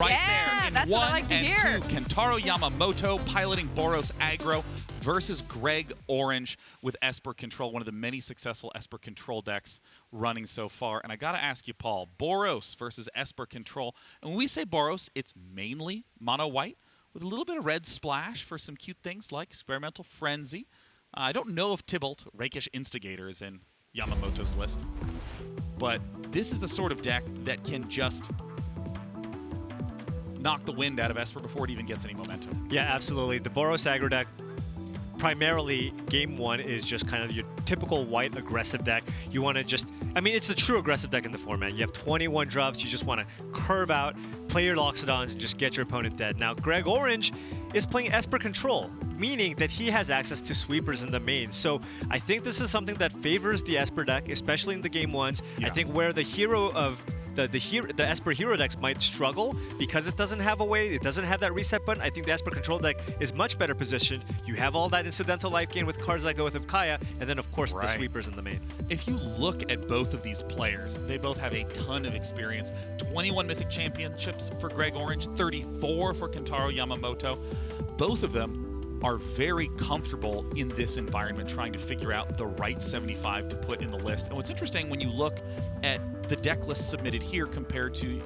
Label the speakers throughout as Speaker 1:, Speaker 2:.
Speaker 1: Right
Speaker 2: yeah,
Speaker 1: there in
Speaker 2: that's
Speaker 1: 1
Speaker 2: what I like to
Speaker 1: and
Speaker 2: hear.
Speaker 1: 2. Kentaro Yamamoto piloting Boros Aggro versus Greg Orange with Esper Control, one of the many successful Esper Control decks running so far. And I got to ask you, Paul, Boros versus Esper Control. And when we say Boros, it's mainly mono-white with a little bit of red splash for some cute things like Experimental Frenzy. I don't know if Tybalt, Rakish Instigator, is in Yamamoto's list. But this is the sort of deck that can just knock the wind out of Esper before it even gets any momentum.
Speaker 3: Yeah, absolutely. The Boros Aggro deck, primarily game one, is just kind of your typical white aggressive deck. You want to just, I mean, it's a true aggressive deck in the format. You have 21 drops. You just want to curve out, play your Loxodons, and just get your opponent dead. Now, Greg Orange is playing Esper Control, meaning that he has access to sweepers in the main. So I think this is something that favors the Esper deck, especially in the game ones. Yeah. I think where the hero of the Esper hero decks might struggle because it doesn't have a way, it doesn't have that reset button. I think the Esper Control deck is much better positioned. You have all that incidental life gain with cards that go with Kaya, and then of course the sweepers in the main.
Speaker 1: If you look at both of these players, they both have a ton of experience. 21 Mythic Championships for Greg Orange, 34 for Kentaro Yamamoto. Both of them are very comfortable in this environment trying to figure out the right 75 to put in the list. And what's interesting when you look at the deck list submitted here compared to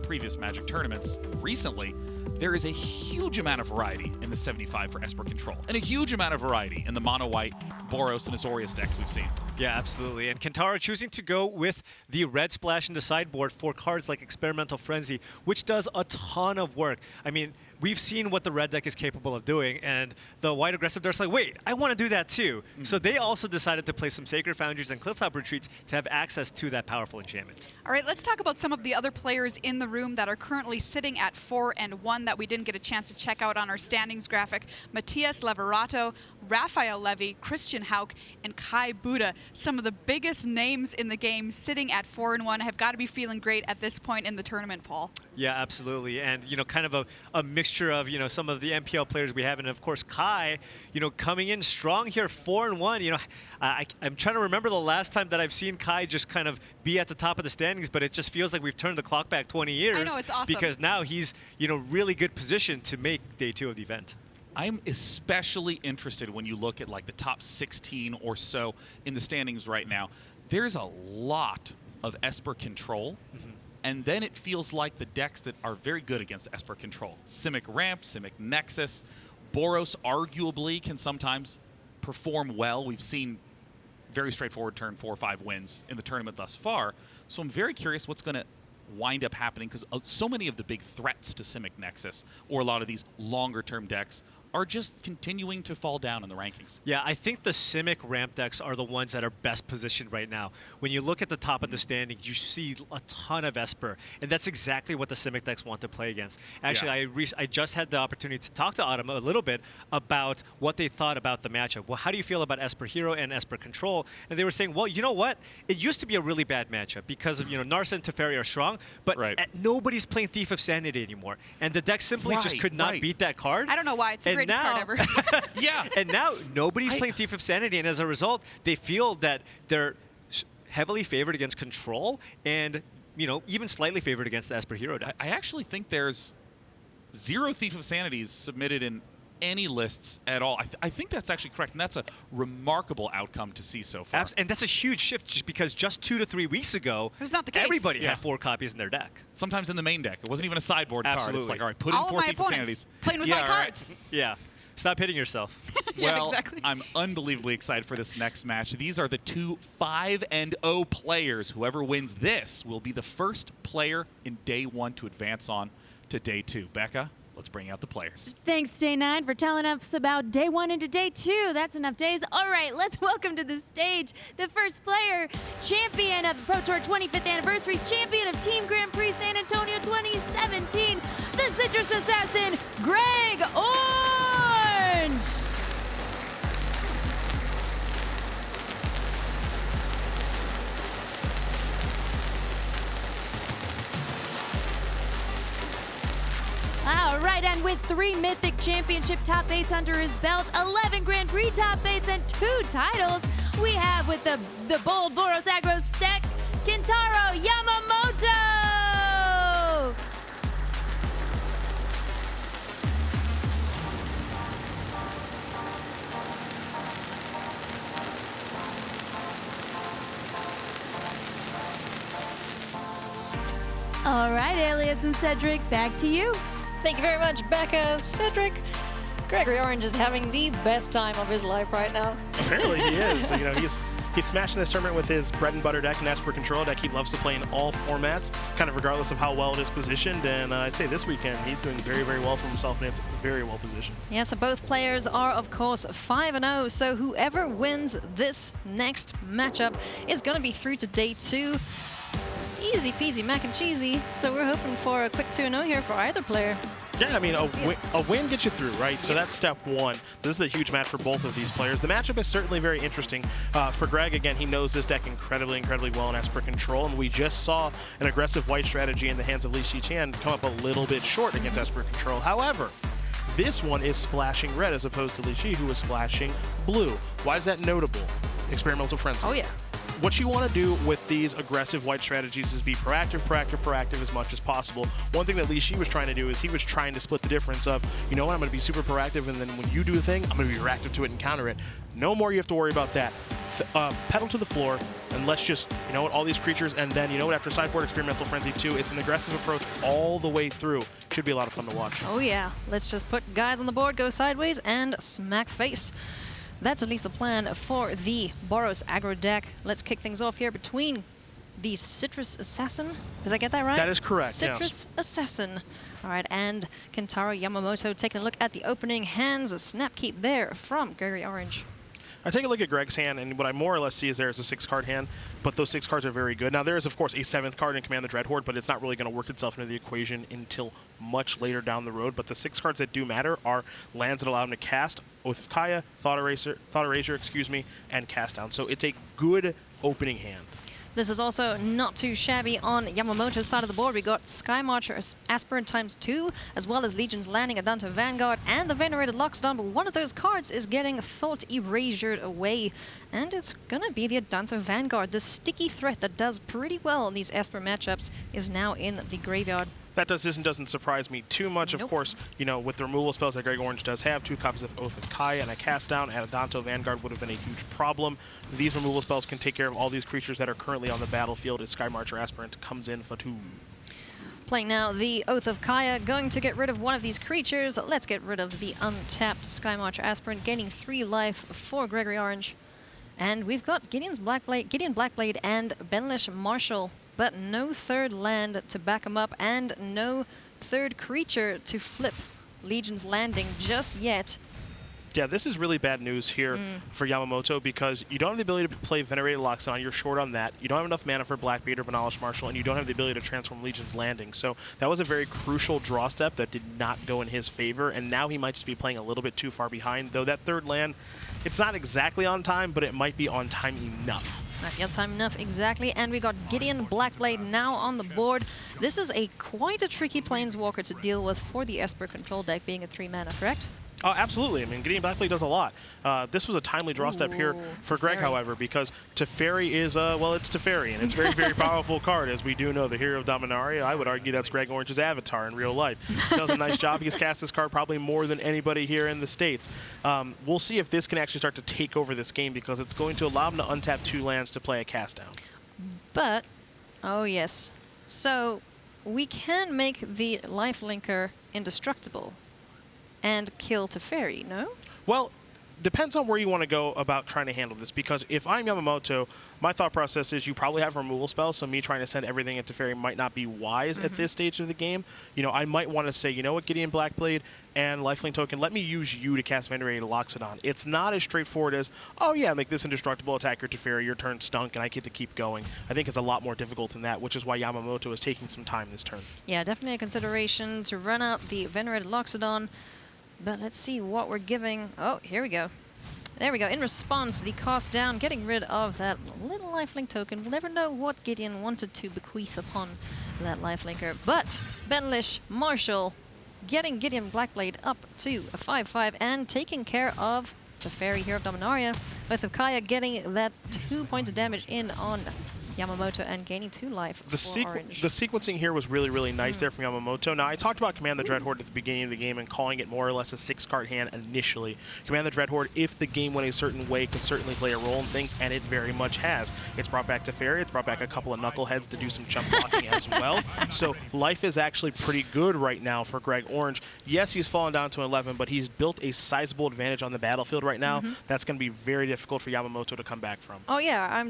Speaker 1: previous Magic tournaments recently, there is a huge amount of variety in the 75 for Esper Control, and a huge amount of variety in the mono-white Boros and Azorius decks we've seen.
Speaker 3: Yeah, absolutely. And Kentaro choosing to go with the red splash in the sideboard for cards like Experimental Frenzy, which does a ton of work. I mean, we've seen what the red deck is capable of doing, and the white aggressive deck's like, wait, I want to do that too. So they also decided to play some Sacred Foundries and Clifftop Retreats to have access to that powerful enchantment.
Speaker 2: All right, let's talk about some of the other players in the room that are currently sitting at 4 and 1 that we didn't get a chance to check out on our standings graphic. Matias Leverato, Raphael Levy, Christian Hauck, and Kai Budde. Some of the biggest names in the game sitting at 4 and 1 have got to be feeling great at this point in the tournament, Paul.
Speaker 3: Yeah, absolutely. And, you know, kind of a mixture of, you know, some of the MPL players we have. And, of course, Kai, you know, coming in strong here, 4 and 1. You know, I'm trying to remember the last time that I've seen Kai just kind of be at the top of the standings, but it just feels like we've turned the clock back 20 years.
Speaker 2: I know, it's awesome.
Speaker 3: Because now he's, you know, really good position to make day 2 of the event.
Speaker 1: I'm especially interested when you look at like the top 16 or so in the standings right now. There's a lot of Esper Control, and then it feels like the decks that are very good against Esper Control. Simic Ramp, Simic Nexus, Boros arguably can sometimes perform well. We've seen very straightforward turn 4 or 5 wins in the tournament thus far. So I'm very curious what's going to wind up happening, because so many of the big threats to Simic Nexus or a lot of these longer-term decks are just continuing to fall down in the rankings.
Speaker 3: Yeah, I think the Simic ramp decks are the ones that are best positioned right now. When you look at the top of the standings, you see a ton of Esper, and that's exactly what the Simic decks want to play against. Actually, I just had the opportunity to talk to Autumn a little bit about what they thought about the matchup. Well, how do you feel about Esper Hero and Esper Control? And they were saying, well, you know what? It used to be a really bad matchup because of, you know, Narsa and Teferi are strong, but nobody's playing Thief of Sanity anymore. And the deck simply just could not beat that card.
Speaker 2: I don't know why. It's the greatest card ever.
Speaker 1: Yeah.
Speaker 3: And now nobody's playing Thief of Sanity, and as a result, they feel that they're heavily favored against Control and, you know, even slightly favored against the Esper Hero decks.
Speaker 1: I actually think there's 0 Thief of Sanities submitted in any lists at all. I think that's actually correct, and that's a remarkable outcome to see so far.
Speaker 3: And that's a huge shift, just because just 2 to 3 weeks ago,
Speaker 2: it was not the case.
Speaker 3: Everybody had 4 copies in their deck.
Speaker 1: Sometimes in the main deck. It wasn't even a sideboard card. It's like, all right, put
Speaker 2: all
Speaker 1: in 4 Thief of Sanities.
Speaker 2: Playing with my cards.
Speaker 3: Yeah. Stop hitting yourself.
Speaker 1: Well,
Speaker 2: exactly.
Speaker 1: I'm unbelievably excited for this next match. These are the 2 5-0 players. Whoever wins this will be the first player in day 1 to advance on to day 2. Becca, let's bring out the players.
Speaker 4: Thanks, Day 9, for telling us about day 1 into day 2. That's enough days. All right, let's welcome to the stage the first player, champion of the Pro Tour 25th Anniversary, champion of Team Grand Prix San Antonio 2017, the Citrus Assassin, Greg Orange! All right, and with 3 Mythic Championship top 8s under his belt, 11 Grand Prix top 8s, and 2 titles, we have with the bold Boros Aggro deck, Kentaro Yamamoto! right, Alias and Cedric, back to you.
Speaker 5: Thank you very much, Becca. Cedric, Gregory Orange is having the best time of his life right now.
Speaker 6: Apparently he is. So, he's smashing this tournament with his bread and butter deck and Esper Control deck. He loves to play in all formats, kind of regardless of how well it is positioned. And I'd say this weekend he's doing very, very well for himself, and it's very well positioned.
Speaker 5: Yeah, so both players are, of course, 5-0. So whoever wins this next matchup is going to be through to day 2. Easy peasy mac and cheesy. So we're hoping for a quick 2-0 here for either player.
Speaker 6: Yeah, I mean, a win gets you through, right? So that's step 1. This is a huge match for both of these players. The matchup is certainly very interesting. For Greg, again, he knows this deck incredibly, incredibly well in Esper Control, and we just saw an aggressive white strategy in the hands of Li Shiqian come up a little bit short against Esper Control. However, this one is splashing red as opposed to Li Shi, who is splashing blue. Why is that notable? Experimental Frenzy.
Speaker 5: Oh, yeah.
Speaker 6: What you want to do with these aggressive white strategies is be proactive, proactive, proactive as much as possible. One thing that Li Shi was trying to do is he was trying to split the difference of, you know what, I'm going to be super proactive, and then when you do a thing, I'm going to be reactive to it and counter it. No more you have to worry about that. Pedal to the floor, and let's just, you know what, all these creatures, and then, you know what, after Sideboard Experimental Frenzy 2, it's an aggressive approach all the way through. Should be a lot of fun to watch.
Speaker 5: Oh, yeah. Let's just put guys on the board, go sideways, and smack face. That's at least the plan for the Boros Aggro deck. Let's kick things off here between the Citrus Assassin. Did I get that right?
Speaker 6: That is correct,
Speaker 5: Citrus Assassin. All right, and Kentaro Yamamoto taking a look at the opening hands. A snap keep there from Gregory Orange.
Speaker 6: I take a look at Greg's hand, and what I more or less see is there is a 6-card hand, but those 6 cards are very good. Now, there is, of course, a 7th card in Command the Dreadhorde, but it's not really going to work itself into the equation until much later down the road. But the 6 cards that do matter are lands that allow him to cast, Oath of Kaya, Thought Erasure, and Cast Down. So it's a good opening hand.
Speaker 5: This is also not too shabby on Yamamoto's side of the board. We got Sky Marcher Aspirant ×2, as well as Legion's Landing, Adante Vanguard, and the Venerated Loxodon. But one of those cards is getting Thought Erasured away, and it's gonna be the Adante Vanguard. The sticky threat that does pretty well in these Esper matchups is now in the graveyard.
Speaker 6: That doesn't surprise me too much.
Speaker 5: Nope.
Speaker 6: Of course, you know, with the removal spells that Greg Orange does have, 2 copies of Oath of Kaya and a Cast Down, and Adante Vanguard would have been a huge problem. These removal spells can take care of all these creatures that are currently on the battlefield as Sky Marcher Aspirant comes in for 2.
Speaker 5: Playing now the Oath of Kaya, going to get rid of one of these creatures. Let's get rid of the untapped Sky Marcher Aspirant, gaining 3 life for Gregory Orange. And we've got Gideon Blackblade and Benlish Marshall, but no 3rd land to back him up and no 3rd creature to flip Legion's Landing just yet.
Speaker 6: Yeah, this is really bad news here for Yamamoto because you don't have the ability to play Venerated Loxodon. You're short on that. You don't have enough mana for Blackbeard or Benalish Marshall, and you don't have the ability to transform Legion's Landing. So that was a very crucial draw step that did not go in his favor, and now he might just be playing a little bit too far behind. Though that 3rd land, it's not exactly on time, but it might be on time enough.
Speaker 5: Not yet time enough, exactly. And we got Gideon Blackblade now on the board. This is quite a tricky Planeswalker to deal with for the Esper Control deck, being a 3-mana, correct?
Speaker 6: Oh, absolutely. I mean, Gideon Blackblade does a lot. This was a timely draw step here for Greg, however, because Teferi is, well, it's Teferi, and it's a very, very powerful card, as we do know, the Hero of Dominaria. I would argue that's Greg Orange's avatar in real life. He does a nice job. He's cast this card probably more than anybody here in the States. We'll see if this can actually start to take over this game, because it's going to allow him to untap 2 lands to play a cast down.
Speaker 5: But, oh yes. So, we can make the lifelinker indestructible and kill Teferi, no?
Speaker 6: Well, depends on where you want to go about trying to handle this, because if I'm Yamamoto, my thought process is you probably have removal spells, so me trying to send everything into Teferi might not be wise at this stage of the game. You know, I might want to say, you know what, Gideon Blackblade and Lifelink Token, let me use you to cast Venerated Loxodon. It's not as straightforward as, oh yeah, make this indestructible, attack your Teferi, your turn stunk, and I get to keep going. I think it's a lot more difficult than that, which is why Yamamoto is taking some time this turn.
Speaker 5: Yeah, definitely a consideration to run out the Venerated Loxodon. But let's see what we're giving. Oh, here we go. There we go. In response, the cost down, getting rid of that little lifelink token. We'll never know what Gideon wanted to bequeath upon that lifelinker. But Benlish Marshall getting Gideon Blackblade up to a 5/5 and taking care of the Fairy Hero of Dominaria. Oath of Kaya getting that 2 points of damage in on Yamamoto and gaining 2 life
Speaker 6: The
Speaker 5: for Orange.
Speaker 6: the sequencing here was really, really nice there from Yamamoto. Now, I talked about Command the Dreadhorde at the beginning of the game and calling it more or less a 6-card hand initially. Command the Dreadhorde, if the game went a certain way, could certainly play a role in things, and it very much has. It's brought back Teferi, it's brought back a couple of Knuckleheads to do some chump blocking as well. So life is actually pretty good right now for Greg Orange. Yes, he's fallen down to 11, but he's built a sizable advantage on the battlefield right now. That's going to be very difficult for Yamamoto to come back from.
Speaker 5: Oh yeah,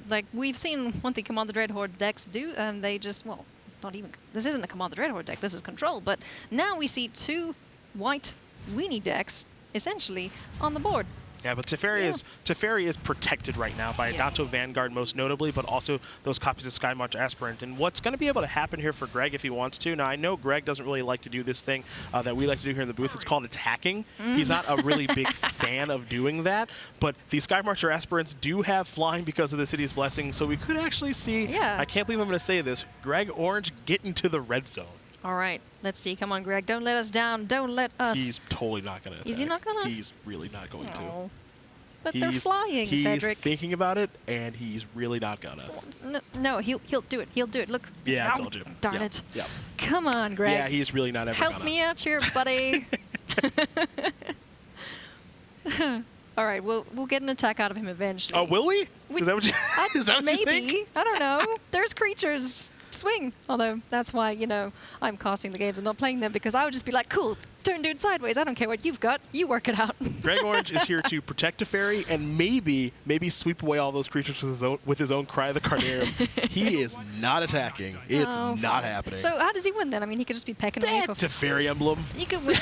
Speaker 5: like we've seen what the Command the Dreadhorde decks do, and they just, well, not even, this isn't a Command the Dreadhorde deck, this is Control, but now we see 2 white weenie decks essentially on the board.
Speaker 6: Yeah, but Teferi is protected right now by Adanto Vanguard most notably, but also those copies of Sky March Aspirant. And what's going to be able to happen here for Greg if he wants to, now I know Greg doesn't really like to do this thing that we like to do here in the booth. It's called attacking. He's not a really big fan of doing that, but the Sky Marcher Aspirants do have flying because of the City's Blessing, so we could actually see, I can't believe I'm going to say this, Greg Orange get into the red zone.
Speaker 5: All right, let's see. Come on, Greg. Don't let us down. Don't let us.
Speaker 6: He's totally not going to attack.
Speaker 5: Is he not going to?
Speaker 6: He's really not going to.
Speaker 5: But they're flying, Cedric.
Speaker 6: He's thinking about it, and he's really not going to.
Speaker 5: No, he'll do it. He'll do it. Look.
Speaker 6: Yeah, I told you.
Speaker 5: Darn it.
Speaker 6: Yep.
Speaker 5: Come on, Greg.
Speaker 6: Yeah, he's really not ever going to.
Speaker 5: Help me out here, buddy. All right, we'll get an attack out of him eventually.
Speaker 6: Oh, will we? Is that what you, is that what
Speaker 5: maybe.
Speaker 6: you think?
Speaker 5: I don't know. There's creatures. Swing. Although that's why, you know, I'm casting the games and not playing them, because I would just be like, cool, turn dude sideways. I don't care what you've got. You work it out.
Speaker 6: Greg Orange is here to protect a fairy and maybe sweep away all those creatures with his own Cry of the Carnarium. He is not attacking. It's not happening.
Speaker 5: So how does he win then? I mean, he could just be pecking away for
Speaker 6: Teferi emblem.
Speaker 5: You could win.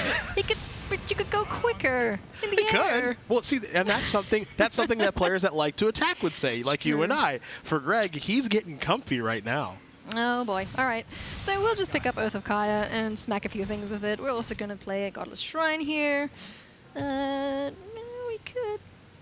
Speaker 5: But you could go quicker in the air.
Speaker 6: Could. Well, see, and that's something that players that like to attack would say, like you and I. For Greg, he's getting comfy right now.
Speaker 5: Oh boy. All right. So we'll just pick up Oath of Kaya and smack a few things with it. We're also going to play a Godless Shrine here. No, we could.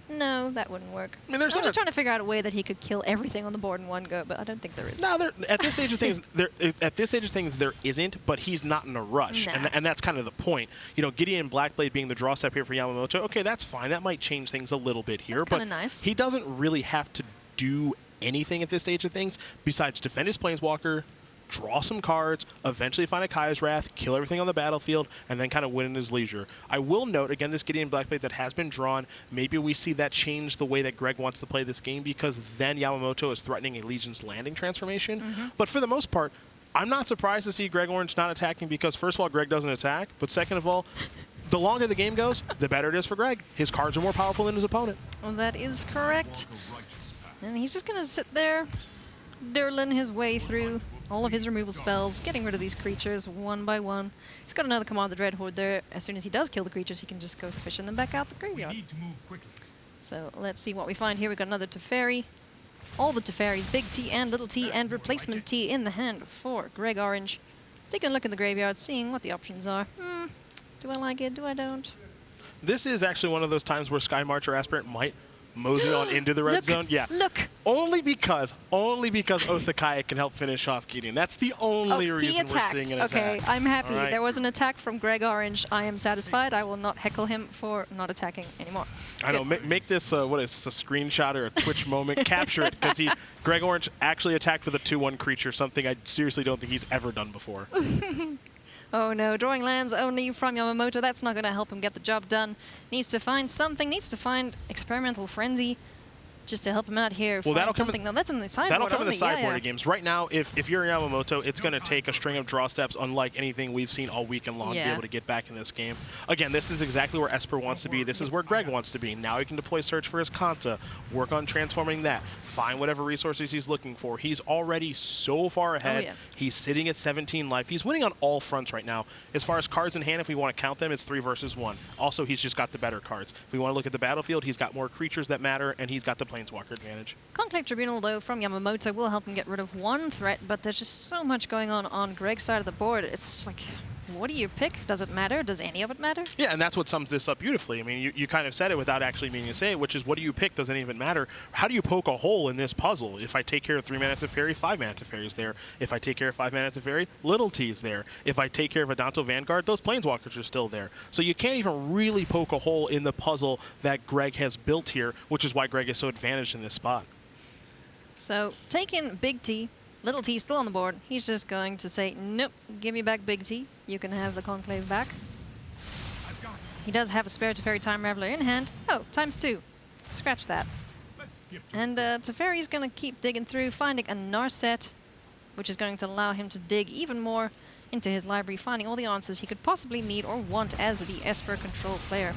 Speaker 5: No, that wouldn't work. I mean, I'm just trying to figure out a way that he could kill everything on the board in one go, but I don't think there is.
Speaker 6: No, at this stage of things, there isn't. But he's not in a rush, and that's kind of the point. You know, Gideon Blackblade being the draw step here for Yamamoto. Okay, that's fine. That might change things a little bit here, but
Speaker 5: nice.
Speaker 6: He doesn't really have to do anything at this stage of things besides defend his Planeswalker, draw some cards, eventually find a Kaya's Wrath, kill everything on the battlefield, and then kind of win in his leisure. I will note, again, this Gideon Blackblade that has been drawn, maybe we see that change the way that Greg wants to play this game, because then Yamamoto is threatening a Legion's Landing transformation. But for the most part, I'm not surprised to see Greg Orange not attacking, because first of all, Greg doesn't attack, but second of all, the longer the game goes, the better it is for Greg. His cards are more powerful than his opponent.
Speaker 5: Well, that is correct. And he's just going to sit there, dirling his way through all of his removal spells, getting rid of these creatures one by one. He's got another Command the Dreadhorde there. As soon as he does kill the creatures, he can just go fishing them back out the graveyard.
Speaker 7: We need to move quickly.
Speaker 5: So let's see what we find here. We've got another Teferi. All the Teferis, big T and little t and replacement T in the hand for Greg Orange. Taking a look in the graveyard, seeing what the options are. Do I like it? Do I don't?
Speaker 6: This is actually one of those times where Sky Marcher Aspirant might mosey on into the red zone. Yeah.
Speaker 5: Look.
Speaker 6: Only because Oath of Kaya can help finish off Gideon. That's the only reason we're seeing an attack.
Speaker 5: Okay, I'm happy.
Speaker 6: Right.
Speaker 5: There was an attack from Greg Orange. I am satisfied. I will not heckle him for not attacking anymore.
Speaker 6: I know. Make this what is this, a screenshot or a Twitch moment? Capture it, because Greg Orange actually attacked with a 2/1 creature, something I seriously don't think he's ever done before.
Speaker 5: Oh no, drawing lands only from Yamamoto. That's not going to help him get the job done. Needs to find something. Needs to find Experimental Frenzy just to help him out here.
Speaker 6: Well, that'll come
Speaker 5: no, that's in the sideboard.
Speaker 6: That'll come in the sideboard
Speaker 5: yeah.
Speaker 6: games. Right now, if you're Yamamoto, it's going to take a string of draw steps unlike anything we've seen all weekend long to be able to get back in this game. Again, this is exactly where Esper wants to be. This is where Greg wants to be. Now he can deploy Search for his Kanta, work on transforming that, find whatever resources he's looking for. He's already so far ahead.
Speaker 5: Oh, yeah.
Speaker 6: He's sitting at 17 life. He's winning on all fronts right now. As far as cards in hand, if we want to count them, it's 3 versus 1. Also, he's just got the better cards. If we want to look at the battlefield, he's got more creatures that matter, and he's got the Planeswalker advantage.
Speaker 5: Conclave Tribunal, though, from Yamamoto will help him get rid of one threat, but there's just so much going on Greg's side of the board. It's like, what do you pick? Does it matter? Does any of it matter?
Speaker 6: Yeah, and that's what sums this up beautifully. I mean, you kind of said it without actually meaning to say it, which is, what do you pick? Does any of it matter? How do you poke a hole in this puzzle? If I take care of 3 mana Teferi, 5 mana Teferi is there. If I take care of 5 mana Teferi, little T is there. If I take care of Adanto Vanguard, those Planeswalkers are still there. So you can't even really poke a hole in the puzzle that Greg has built here, which is why Greg is so advantaged in this spot.
Speaker 5: So taking Big T, Little T still on the board. He's just going to say, nope, give me back Big T. You can have the Conclave back. He does have a spare Teferi Time Raveler in hand. Oh, ×2. Scratch that. And Teferi's going to keep digging through, finding a Narset, which is going to allow him to dig even more into his library, finding all the answers he could possibly need or want as the Esper Control player.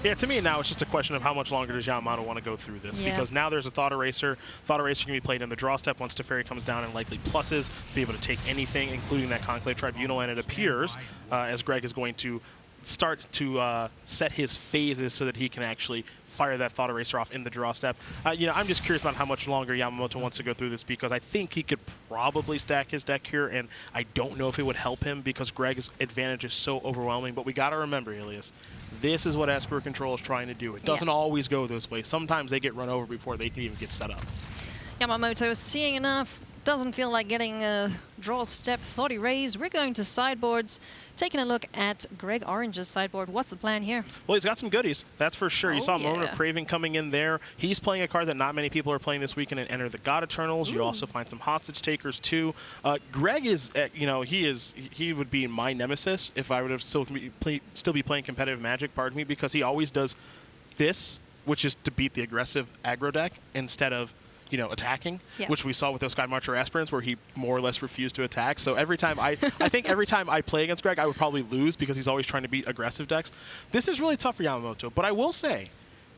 Speaker 6: Yeah, to me now it's just a question of how much longer does Yamamoto want to go through this, because now there's a Thought Eraser. Thought Eraser can be played in the draw step once Teferi comes down and likely pluses, be able to take anything, including that Conclave Tribunal, and it appears as Greg is going to start to set his phases so that he can actually fire that Thought Eraser off in the draw step. You know, I'm just curious about how much longer Yamamoto wants to go through this, because I think he could probably stack his deck here, and I don't know if it would help him because Greg's advantage is so overwhelming. But we got to remember, Elias, this is what Esper Control is trying to do. It doesn't always go this way. Sometimes they get run over before they can even get set up.
Speaker 5: Yamamoto is seeing enough. Doesn't feel like getting a draw step. Thought Erase. We're going to sideboards. Taking a look at Greg Orange's sideboard. What's the plan here?
Speaker 6: Well, he's got some goodies, that's for sure. You saw a Moment of Craving coming in there. He's playing a card that not many people are playing this weekend and Enter the God Eternals. You also find some Hostage Takers too. Greg is, you know, he would be my nemesis if I would have still be playing competitive Magic, pardon me, because he always does this, which is to beat the aggressive aggro deck instead of, you know, attacking, which we saw with those Sky Marcher Aspirants where he more or less refused to attack. So every time I think every time I play against Greg, I would probably lose because he's always trying to beat aggressive decks. This is really tough for Yamamoto, but I will say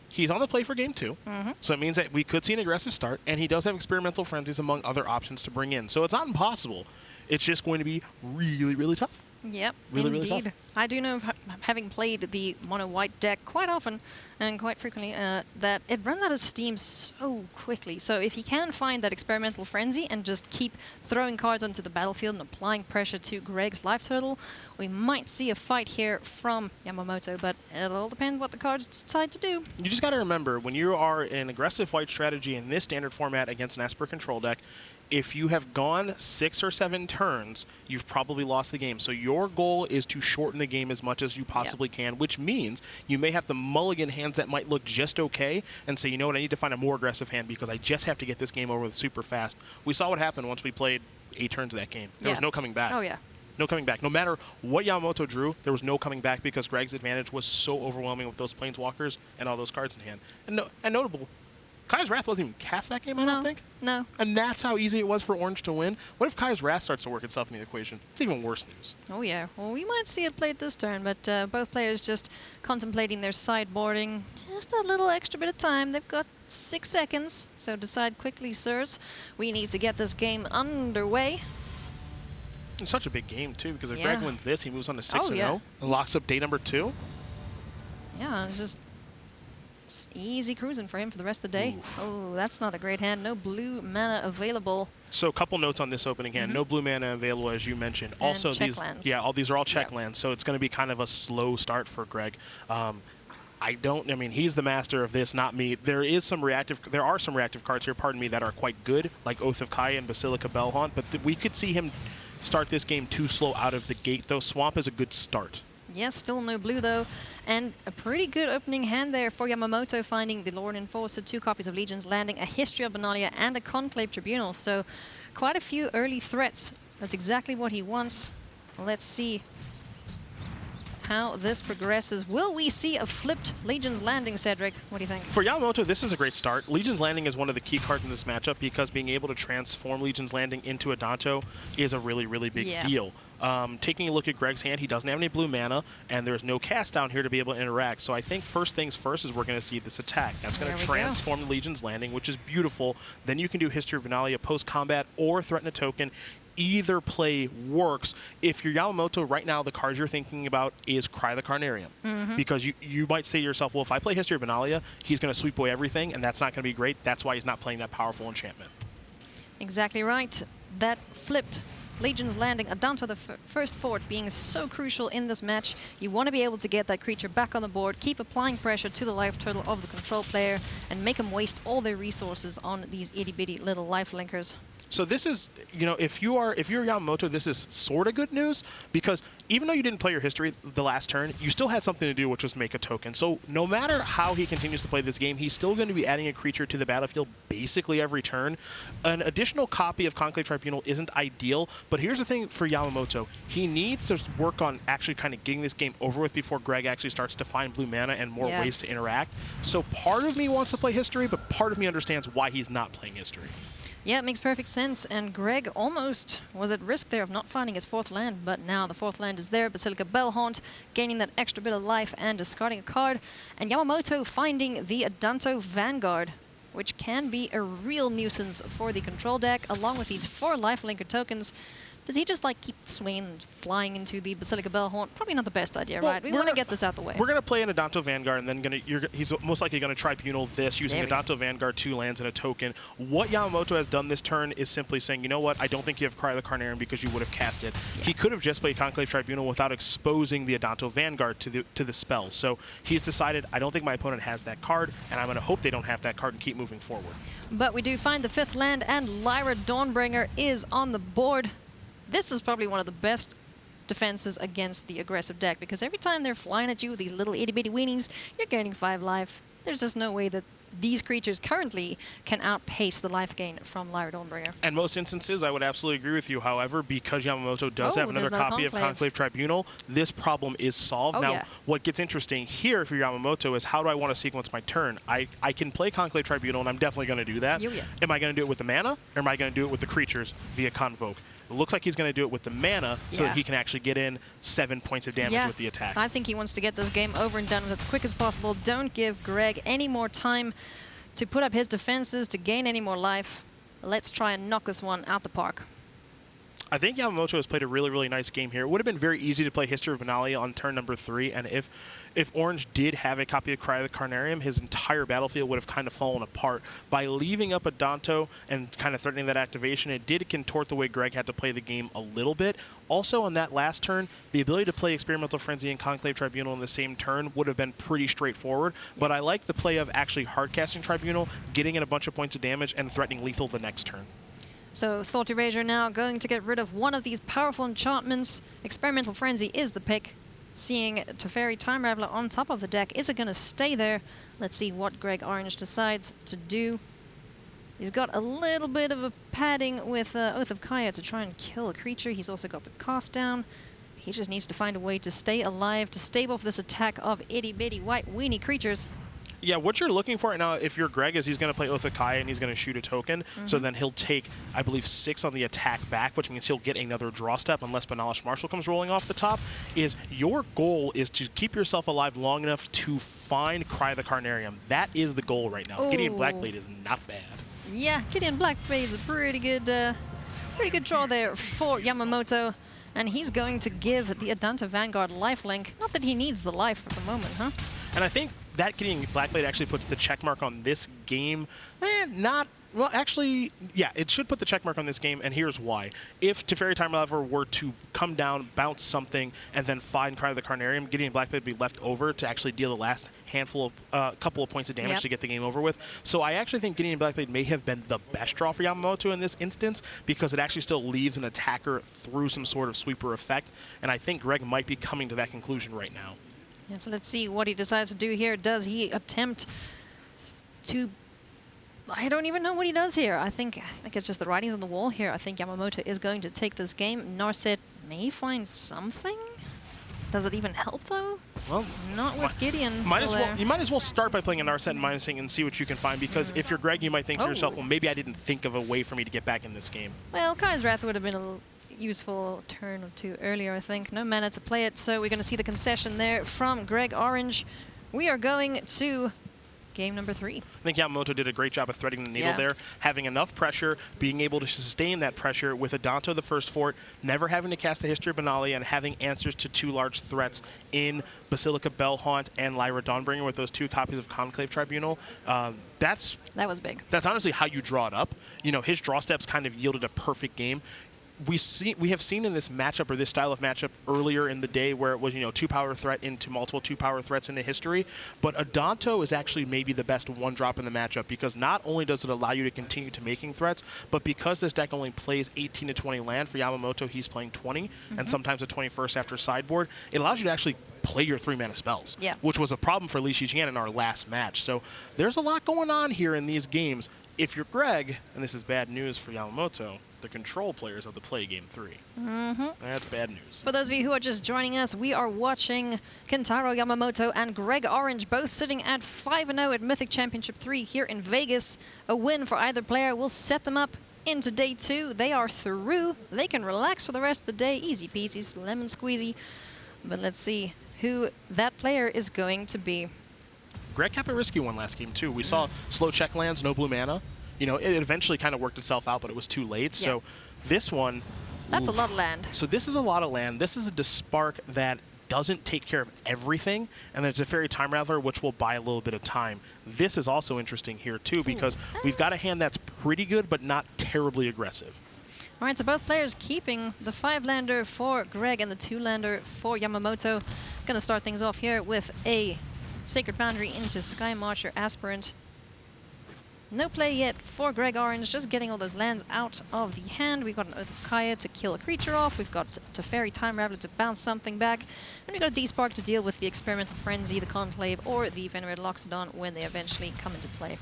Speaker 6: he's on the play for game 2. So it means that we could see an aggressive start, and he does have Experimental Frenzies among other options to bring in. So it's not impossible. It's just going to be really, really tough.
Speaker 5: Yep,
Speaker 6: really,
Speaker 5: indeed.
Speaker 6: really tough.
Speaker 5: I do know, having played the mono-white deck quite often and quite frequently, that it runs out of steam so quickly. So if he can find that Experimental Frenzy and just keep throwing cards onto the battlefield and applying pressure to Greg's life total, we might see a fight here from Yamamoto, but it'll all depend what the cards decide to do.
Speaker 6: You just got to remember, when you are in an aggressive white strategy in this standard format against an Esper Control deck, if you have gone 6 or 7 turns, you've probably lost the game. So your goal is to shorten the game as much as you possibly can, which means you may have to mulligan hands that might look just okay and say, you know what, I need to find a more aggressive hand because I just have to get this game over with super fast. We saw what happened once we played 8 turns of that game. There was no coming back.
Speaker 5: Oh, yeah.
Speaker 6: No coming back. No matter what Yamamoto drew, there was no coming back because Greg's advantage was so overwhelming with those Planeswalkers and all those cards in hand. And notable, Kai's Wrath wasn't even cast that game, I don't think.
Speaker 5: No.
Speaker 6: And that's how easy it was for Orange to win. What if Kai's Wrath starts to work itself in the equation? It's even worse news.
Speaker 5: Oh, yeah. Well, we might see it played this turn, but both players just contemplating their sideboarding. Just a little extra bit of time. They've got 6 seconds, so decide quickly, sirs. We need to get this game underway.
Speaker 6: It's such a big game, too, because if Greg wins this, he moves on to 6-0 and locks up day number 2.
Speaker 5: Yeah, it's just easy cruising for him for the rest of the day. Oof. Oh, that's not a great hand. No blue mana available.
Speaker 6: So a couple notes on this opening hand. No blue mana available, as you mentioned.
Speaker 5: And
Speaker 6: also,
Speaker 5: check lands.
Speaker 6: these are all check lands, so it's going to be kind of a slow start for Greg. I mean, he's the master of this, not me. There are some reactive cards here, pardon me, that are quite good, like Oath of Kai and Basilica Bellhaunt, but we could see him start this game too slow out of the gate, though. Swamp is a good start.
Speaker 5: Yes, still no blue, though. And a pretty good opening hand there for Yamamoto, finding the Lord Enforcer, 2 copies of Legion's Landing, a History of Benalia, and a Conclave Tribunal. So quite a few early threats. That's exactly what he wants. Let's see how this progresses. Will we see a flipped Legion's Landing, Cedric? What do you think?
Speaker 6: For Yamamoto, this is a great start. Legion's Landing is one of the key cards in this matchup because being able to transform Legion's Landing into a Danto is a really, really big deal. Taking a look at Greg's hand, he doesn't have any blue mana, and there's no cast down here to be able to interact. So I think first things first is we're going to see this attack. That's going to transform the Legion's Landing, which is beautiful. Then you can do History of Benalia post-combat or threaten a token. Either play works. If you're Yamamoto right now, the card you're thinking about is Cry the Carnarium. Because you might say to yourself, well, if I play History of Benalia, he's going to sweep away everything, and that's not going to be great. That's why he's not playing that powerful enchantment.
Speaker 5: Exactly right. That flipped Legion's Landing, down to the first fort, being so crucial in this match. You want to be able to get that creature back on the board, keep applying pressure to the life total of the control player, and make them waste all their resources on these itty-bitty little life linkers.
Speaker 6: So this is, if you're Yamamoto, this is sort of good news, because even though you didn't play your history the last turn, you still had something to do, which was make a token. So no matter how he continues to play this game, he's still going to be adding a creature to the battlefield basically every turn. An additional copy of Conclave Tribunal isn't ideal, but here's the thing for Yamamoto. He needs to work on actually kind of getting this game over with before Greg actually starts to find blue mana and more ways to interact. So part of me wants to play history, but part of me understands why he's not playing history.
Speaker 5: Yeah, it makes perfect sense, and Greg almost was at risk there of not finding his 4th land, but now the 4th land is there, Basilica Bellhaunt, gaining that extra bit of life and discarding a card, and Yamamoto finding the Adanto Vanguard, which can be a real nuisance for the control deck, along with these 4 lifelinker tokens. Does he just keep swinging and flying into the Basilica Bellhaunt? Probably not the best idea, right? We want to get this out the way.
Speaker 6: We're going to play an Adanto Vanguard, and then he's most likely going to Tribunal this using Adanto Vanguard, 2 lands and a token. What Yamamoto has done this turn is simply saying, you know what, I don't think you have Cry of the Carnarium because you would have cast it. Yeah. He could have just played Conclave Tribunal without exposing the Adanto Vanguard to the spell. So he's decided, I don't think my opponent has that card, and I'm going to hope they don't have that card and keep moving forward.
Speaker 5: But we do find the 5th land, and Lyra Dawnbringer is on the board. This is probably one of the best defenses against the aggressive deck, because every time they're flying at you with these little itty-bitty weenies, you're gaining 5 life. There's just no way that these creatures currently can outpace the life gain from Lyra Dawnbringer.
Speaker 6: In most instances, I would absolutely agree with you. However, because Yamamoto does have another copy of Conclave Tribunal, this problem is solved. Now, what gets interesting here for Yamamoto is, how do I want to sequence my turn? I can play Conclave Tribunal, and I'm definitely going to do that. Am I going to do it with the mana, or am I going to do it with the creatures via Convoke? It looks like he's going to do it with the mana so that he can actually get in 7 points of damage with the attack.
Speaker 5: I think he wants to get this game over and done with as quick as possible. Don't give Greg any more time to put up his defenses, to gain any more life. Let's try and knock this one out the park.
Speaker 6: I think Yamamoto has played a really, really nice game here. It would have been very easy to play History of Benalia on turn number 3, and if Orange did have a copy of Cry of the Carnarium, his entire battlefield would have kind of fallen apart. By leaving up Adanto and kind of threatening that activation, it did contort the way Greg had to play the game a little bit. Also, on that last turn, the ability to play Experimental Frenzy and Conclave Tribunal in the same turn would have been pretty straightforward, but I like the play of actually hardcasting Tribunal, getting in a bunch of points of damage, and threatening lethal the next turn.
Speaker 5: So Thought Erasure now going to get rid of one of these powerful enchantments. Experimental Frenzy is the pick. Seeing Teferi Time Raveler on top of the deck, is it going to stay there? Let's see what Greg Orange decides to do. He's got a little bit of a padding with Oath of Kaya to try and kill a creature. He's also got the cost down. He just needs to find a way to stay alive, to stave off this attack of itty-bitty white weenie creatures.
Speaker 6: Yeah, what you're looking for right now, if you're Greg, is he's going to play Oath of Kaya and he's going to shoot a token. So then he'll take, I believe, 6 on the attack back, which means he'll get another draw step unless Banalish Marshal comes rolling off the top. Your goal is to keep yourself alive long enough to find Cry of the Carnarium. That is the goal right now. Ooh. Gideon Blackblade is not bad.
Speaker 5: Yeah, Gideon Blackblade is a pretty good draw there for Yamamoto. And he's going to give the Adanto Vanguard lifelink. Not that he needs the life at the moment, huh?
Speaker 6: And I think that Gideon Blackblade actually puts the checkmark on this game. Well, actually, yeah, it should put the checkmark on this game, and here's why. If Teferi Time Raveler were to come down, bounce something, and then find Cry of the Carnarium, Gideon Blackblade would be left over to actually deal the last handful of couple of points of damage to get the game over with. So I actually think Gideon Blackblade may have been the best draw for Yamamoto in this instance, because it actually still leaves an attacker through some sort of sweeper effect, and I think Greg might be coming to that conclusion right now.
Speaker 5: Yeah, so let's see what he decides to do here. Does he attempt to... I don't even know what he does here. I think it's just the writings on the wall here. I think Yamamoto is going to take this game. Narset may find something. Does it even help, though?
Speaker 6: Well,
Speaker 5: not with Gideon.
Speaker 6: You might as well start by playing a Narset and minusing and see what you can find, because if you're Greg, you might think to yourself, well, maybe I didn't think of a way for me to get back in this game.
Speaker 5: Well, Kai's Wrath would have been a useful turn or two earlier, I think. No mana to play it, so we're going to see the concession there from Greg Orange. We are going to game number 3.
Speaker 6: I think Yamamoto did a great job of threading the needle there, having enough pressure, being able to sustain that pressure with Adanto the first fort, never having to cast the History of Benalia, and having answers to 2 large threats in Basilica Bellhaunt and Lyra Dawnbringer with those 2 copies of Conclave Tribunal. That
Speaker 5: was big.
Speaker 6: That's honestly how you draw it up. You know, his draw steps kind of yielded a perfect game. we have seen in this matchup or this style of matchup earlier in the day where it was 2-power threat into multiple 2-power threats into history, but Adanto is actually maybe the best one drop in the matchup because not only does it allow you to continue to making threats, but because this deck only plays 18 to 20 land, for Yamamoto he's playing 20 and sometimes a 21st after sideboard, it allows you to actually play your 3-mana spells, which was a problem for Li Shijian in our last match. So there's a lot going on here in these games. If you're Greg, and this is bad news for Yamamoto, the control players have to play game 3. That's bad news.
Speaker 5: For those of you who are just joining us, we are watching Kentaro Yamamoto and Greg Orange both sitting at 5-0 at Mythic Championship 3 here in Vegas. A win for either player will set them up into day 2. They are through. They can relax for the rest of the day. Easy peasy, lemon squeezy. But let's see who that player is going to be.
Speaker 6: Greg kept a risky one last game, too. We saw slow check lands, no blue mana. It eventually kind of worked itself out, but it was too late. So this one...
Speaker 5: That's a lot of land.
Speaker 6: So this is a lot of land. This is a Dispark that doesn't take care of everything, and there's a Fairy Time Rattler, which will buy a little bit of time. This is also interesting here, too, because we've got a hand that's pretty good, but not terribly aggressive.
Speaker 5: All right, so both players keeping the 5-lander for Greg and the 2-lander for Yamamoto. Gonna start things off here with a Sacred Boundary into Sky Marcher Aspirant. No play yet for Greg Orange, just getting all those lands out of the hand. We've got an Oath of Kaya to kill a creature off. We've got Teferi Time Rattler to bounce something back. And we've got a D-Spark to deal with the Experimental Frenzy, the Conclave, or the Venerated Loxodon when they eventually come into play.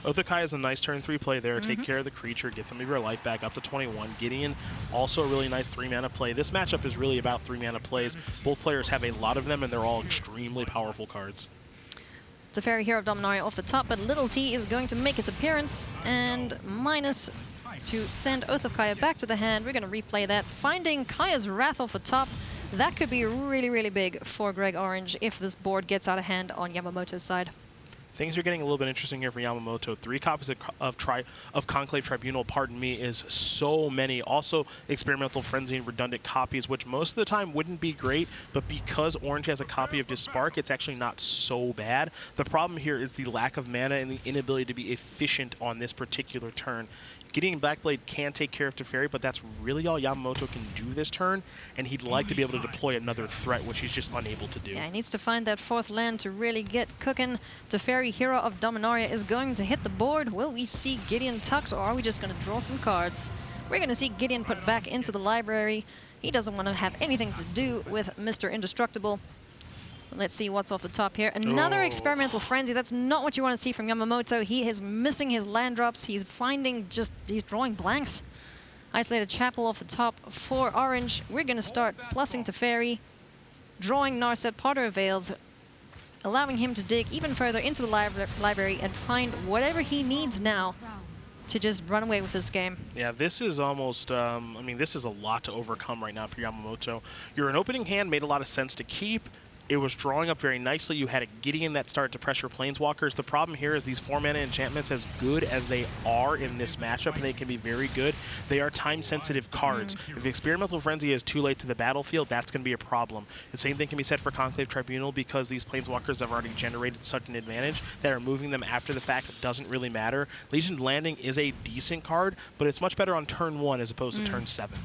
Speaker 6: Oath of Kaya is a nice turn 3 play there. Take care of the creature, get some of your life back up to 21. Gideon, also a really nice 3-mana play. This matchup is really about 3-mana plays. Both players have a lot of them, and they're all extremely powerful cards.
Speaker 5: Teferi Hero of Dominaria off the top, but Little T is going to make its appearance, and minus to send Oath of Kaya back to the hand. We're going to replay that. Finding Kaya's Wrath off the top, that could be really, really big for Greg Orange if this board gets out of hand on Yamamoto's side.
Speaker 6: Things are getting a little bit interesting here for Yamamoto. 3 copies of Conclave Tribunal, pardon me, is so many. Also, Experimental Frenzy and redundant copies, which most of the time wouldn't be great, but because Orange has a copy of Dispark, it's actually not so bad. The problem here is the lack of mana and the inability to be efficient on this particular turn. Gideon Blackblade can take care of Teferi, but that's really all Yamamoto can do this turn, and he'd like to be able to deploy another threat, which he's just unable to do.
Speaker 5: Yeah, he needs to find that 4th land to really get cooking. Teferi Hero of Dominaria is going to hit the board. Will we see Gideon tucked, or are we just going to draw some cards? We're going to see Gideon put back into the library. He doesn't want to have anything to do with Mr. Indestructible. Let's see what's off the top here. Another Experimental Frenzy. That's not what you want to see from Yamamoto. He is missing his land drops. He's drawing blanks. Isolated Chapel off the top for Orange. We're going to start plussing Teferi, drawing Narset Potter of Veils, allowing him to dig even further into the library and find whatever he needs now to just run away with this game.
Speaker 6: Yeah, this is almost, this is a lot to overcome right now for Yamamoto. You're an opening hand, made a lot of sense to keep. It was drawing up very nicely. You had a Gideon that started to pressure Planeswalkers. The problem here is these 4-mana enchantments, as good as they are in this matchup, and they can be very good, they are time-sensitive cards. If the Experimental Frenzy is too late to the battlefield, that's going to be a problem. The same thing can be said for Conclave Tribunal, because these Planeswalkers have already generated such an advantage that removing them after the fact doesn't really matter. Legion's Landing is a decent card, but it's much better on turn 1 as opposed to turn 7.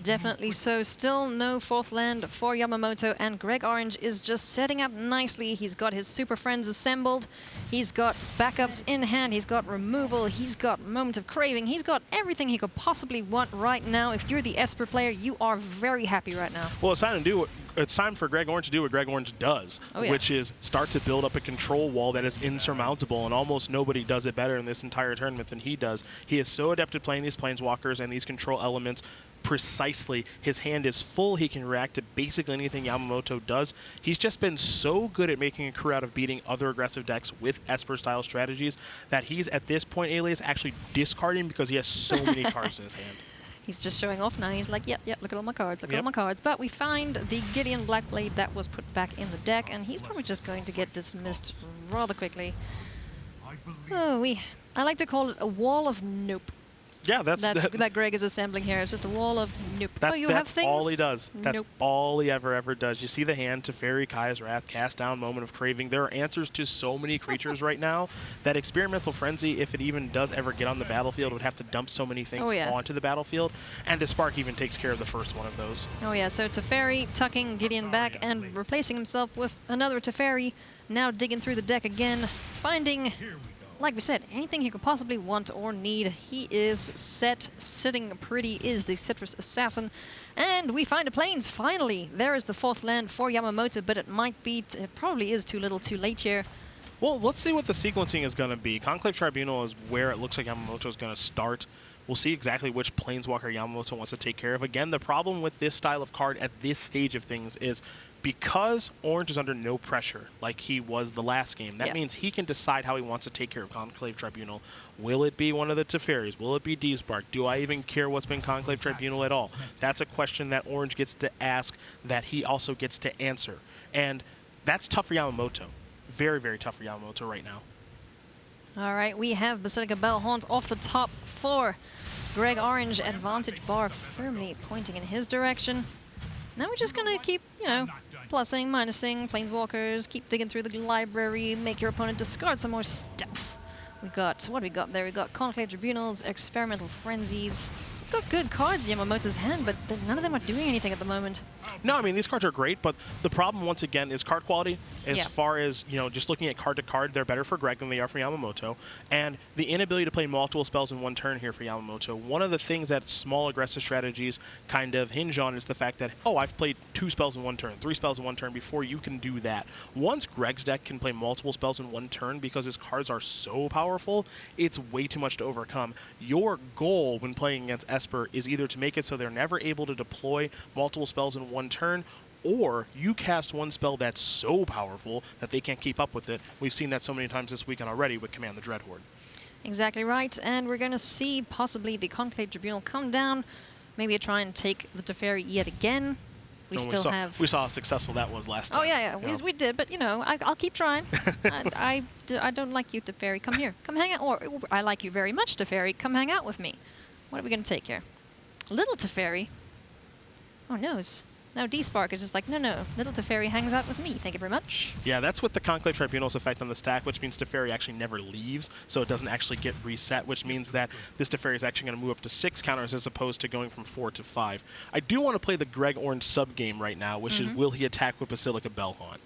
Speaker 5: Definitely so. Still no 4th land for Yamamoto, and Greg Orange is just setting up nicely. He's got his Super Friends assembled. He's got backups in hand. He's got removal. He's got Moment of Craving. He's got everything he could possibly want right now. If you're the Esper player, you are very happy right now.
Speaker 6: Well, it's time for Greg Orange to do what Greg Orange does, which is start to build up a control wall that is insurmountable, and almost nobody does it better in this entire tournament than he does. He is so adept at playing these Planeswalkers and these control elements precisely. His hand is full. He can react to basically anything Yamamoto does. He's just been so good at making a career out of beating other aggressive decks with Esper-style strategies that he's, at this point, Alias, actually discarding because he has so many cards in his hand.
Speaker 5: He's just showing off now. He's like, yep, look at all my cards, look at all my cards. But we find the Gideon Blackblade that was put back in the deck, and he's probably just going to get dismissed rather quickly. I like to call it a wall of nope.
Speaker 6: Yeah,
Speaker 5: that Greg is assembling here. It's just a wall of nope.
Speaker 6: That's all he does. That's
Speaker 5: Nope.
Speaker 6: all he ever does. You see the hand, Teferi, Kai's Wrath, Cast Down, Moment of Craving. There are answers to so many creatures right now that Experimental Frenzy, if it even does ever get on the battlefield, would have to dump so many things onto the battlefield. And the Spark even takes care of the first one of those.
Speaker 5: Oh yeah, so Teferi tucking Gideon back and replacing himself with another Teferi. Now digging through the deck again, finding, like we said, anything he could possibly want or need. He is set, sitting pretty, is the Citrus Assassin. And we find a Plains, finally. There is the 4th land for Yamamoto, but it might be, it probably is too little too late here.
Speaker 6: Well, let's see what the sequencing is going to be. Conclave Tribunal is where it looks like Yamamoto is going to start. We'll see exactly which Planeswalker Yamamoto wants to take care of. Again, the problem with this style of card at this stage of things is because Orange is under no pressure, like he was the last game, that means he can decide how he wants to take care of Conclave Tribunal. Will it be one of the Teferis? Will it be D-Spark? Do I even care what's been Conclave Tribunal at all? That's a question that Orange gets to ask, that he also gets to answer. And that's tough for Yamamoto. Very, very tough for Yamamoto right now.
Speaker 5: All right, we have Basilica Bellhaunt off the top for Greg Orange. Advantage bar firmly pointing in his direction. Now we're just going to keep, you know, plussing, minusing, Planeswalkers, keep digging through the library, make your opponent discard some more stuff. We got, what do we got there? We got Conclave Tribunals, Experimental Frenzies. We've got good cards in Yamamoto's hand, but none of them are doing anything at the moment.
Speaker 6: No, I mean, these cards are great, but the problem, once again, is card quality. As
Speaker 5: Yeah.
Speaker 6: far as, you know, just looking at card to card, they're better for Greg than they are for Yamamoto. And the inability to play multiple spells in one turn here for Yamamoto, one of the things that small aggressive strategies kind of hinge on is the fact that, oh, I've played 2 spells in one turn, 3 spells in one turn before you can do that. Once Greg's deck can play multiple spells in one turn because his cards are so powerful, it's way too much to overcome. Your goal when playing against Esper is either to make it so they're never able to deploy multiple spells in one turn, or you cast one spell that's so powerful that they can't keep up with it. We've seen that so many times this weekend already with Command the Dreadhorde.
Speaker 5: Exactly right, and we're going to see possibly the Conclave Tribunal come down, maybe try and take the Teferi yet again. We saw
Speaker 6: how successful that was last time.
Speaker 5: Oh yeah, we did, but you know, I'll keep trying. I don't like you, Teferi. Come here, come hang out. Or I like you very much, Teferi. Come hang out with me. What are we going to take here? Little Teferi. Oh no, now D-Spark is just like, no, Little Teferi hangs out with me. Thank you very much.
Speaker 6: Yeah, that's with the Conclave Tribunal's effect on the stack, which means Teferi actually never leaves, so it doesn't actually get reset, which means that this Teferi is actually going to move up to 6 counters as opposed to going from 4 to 5. I do want to play the Greg Orange sub-game right now, which is, will he attack with Basilica Bellhaunt?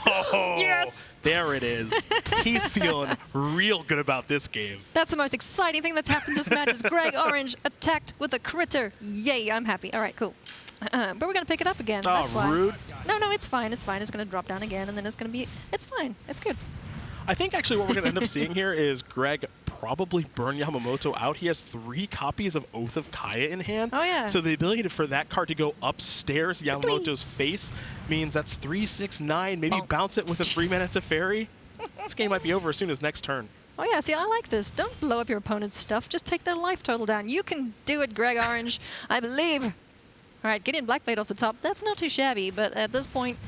Speaker 6: Oh,
Speaker 5: yes!
Speaker 6: There it is. He's feeling real good about this game.
Speaker 5: That's the most exciting thing that's happened this match is Greg Orange attacked with a critter. Yay, I'm happy. All right, cool. But we're going to pick it up again.
Speaker 6: Oh,
Speaker 5: that's why.
Speaker 6: rude.
Speaker 5: No, it's fine. It's fine. It's going to drop down again, and then it's going to be... It's fine. It's good.
Speaker 6: I think actually what we're going to end up seeing here is Greg probably burn Yamamoto out. He has 3 copies of Oath of Kaya in hand.
Speaker 5: Oh, yeah.
Speaker 6: So the ability for that card to go upstairs Yamamoto's face means that's 3, 6, 9. Maybe
Speaker 5: Bonk.
Speaker 6: bounce it with a 3-mana Teferi. This game might be over as soon as next turn.
Speaker 5: Oh, yeah. See, I like this. Don't blow up your opponent's stuff. Just take their life total down. You can do it, Greg Orange. I believe. All right, Gideon Blackblade off the top. That's not too shabby, but at this point,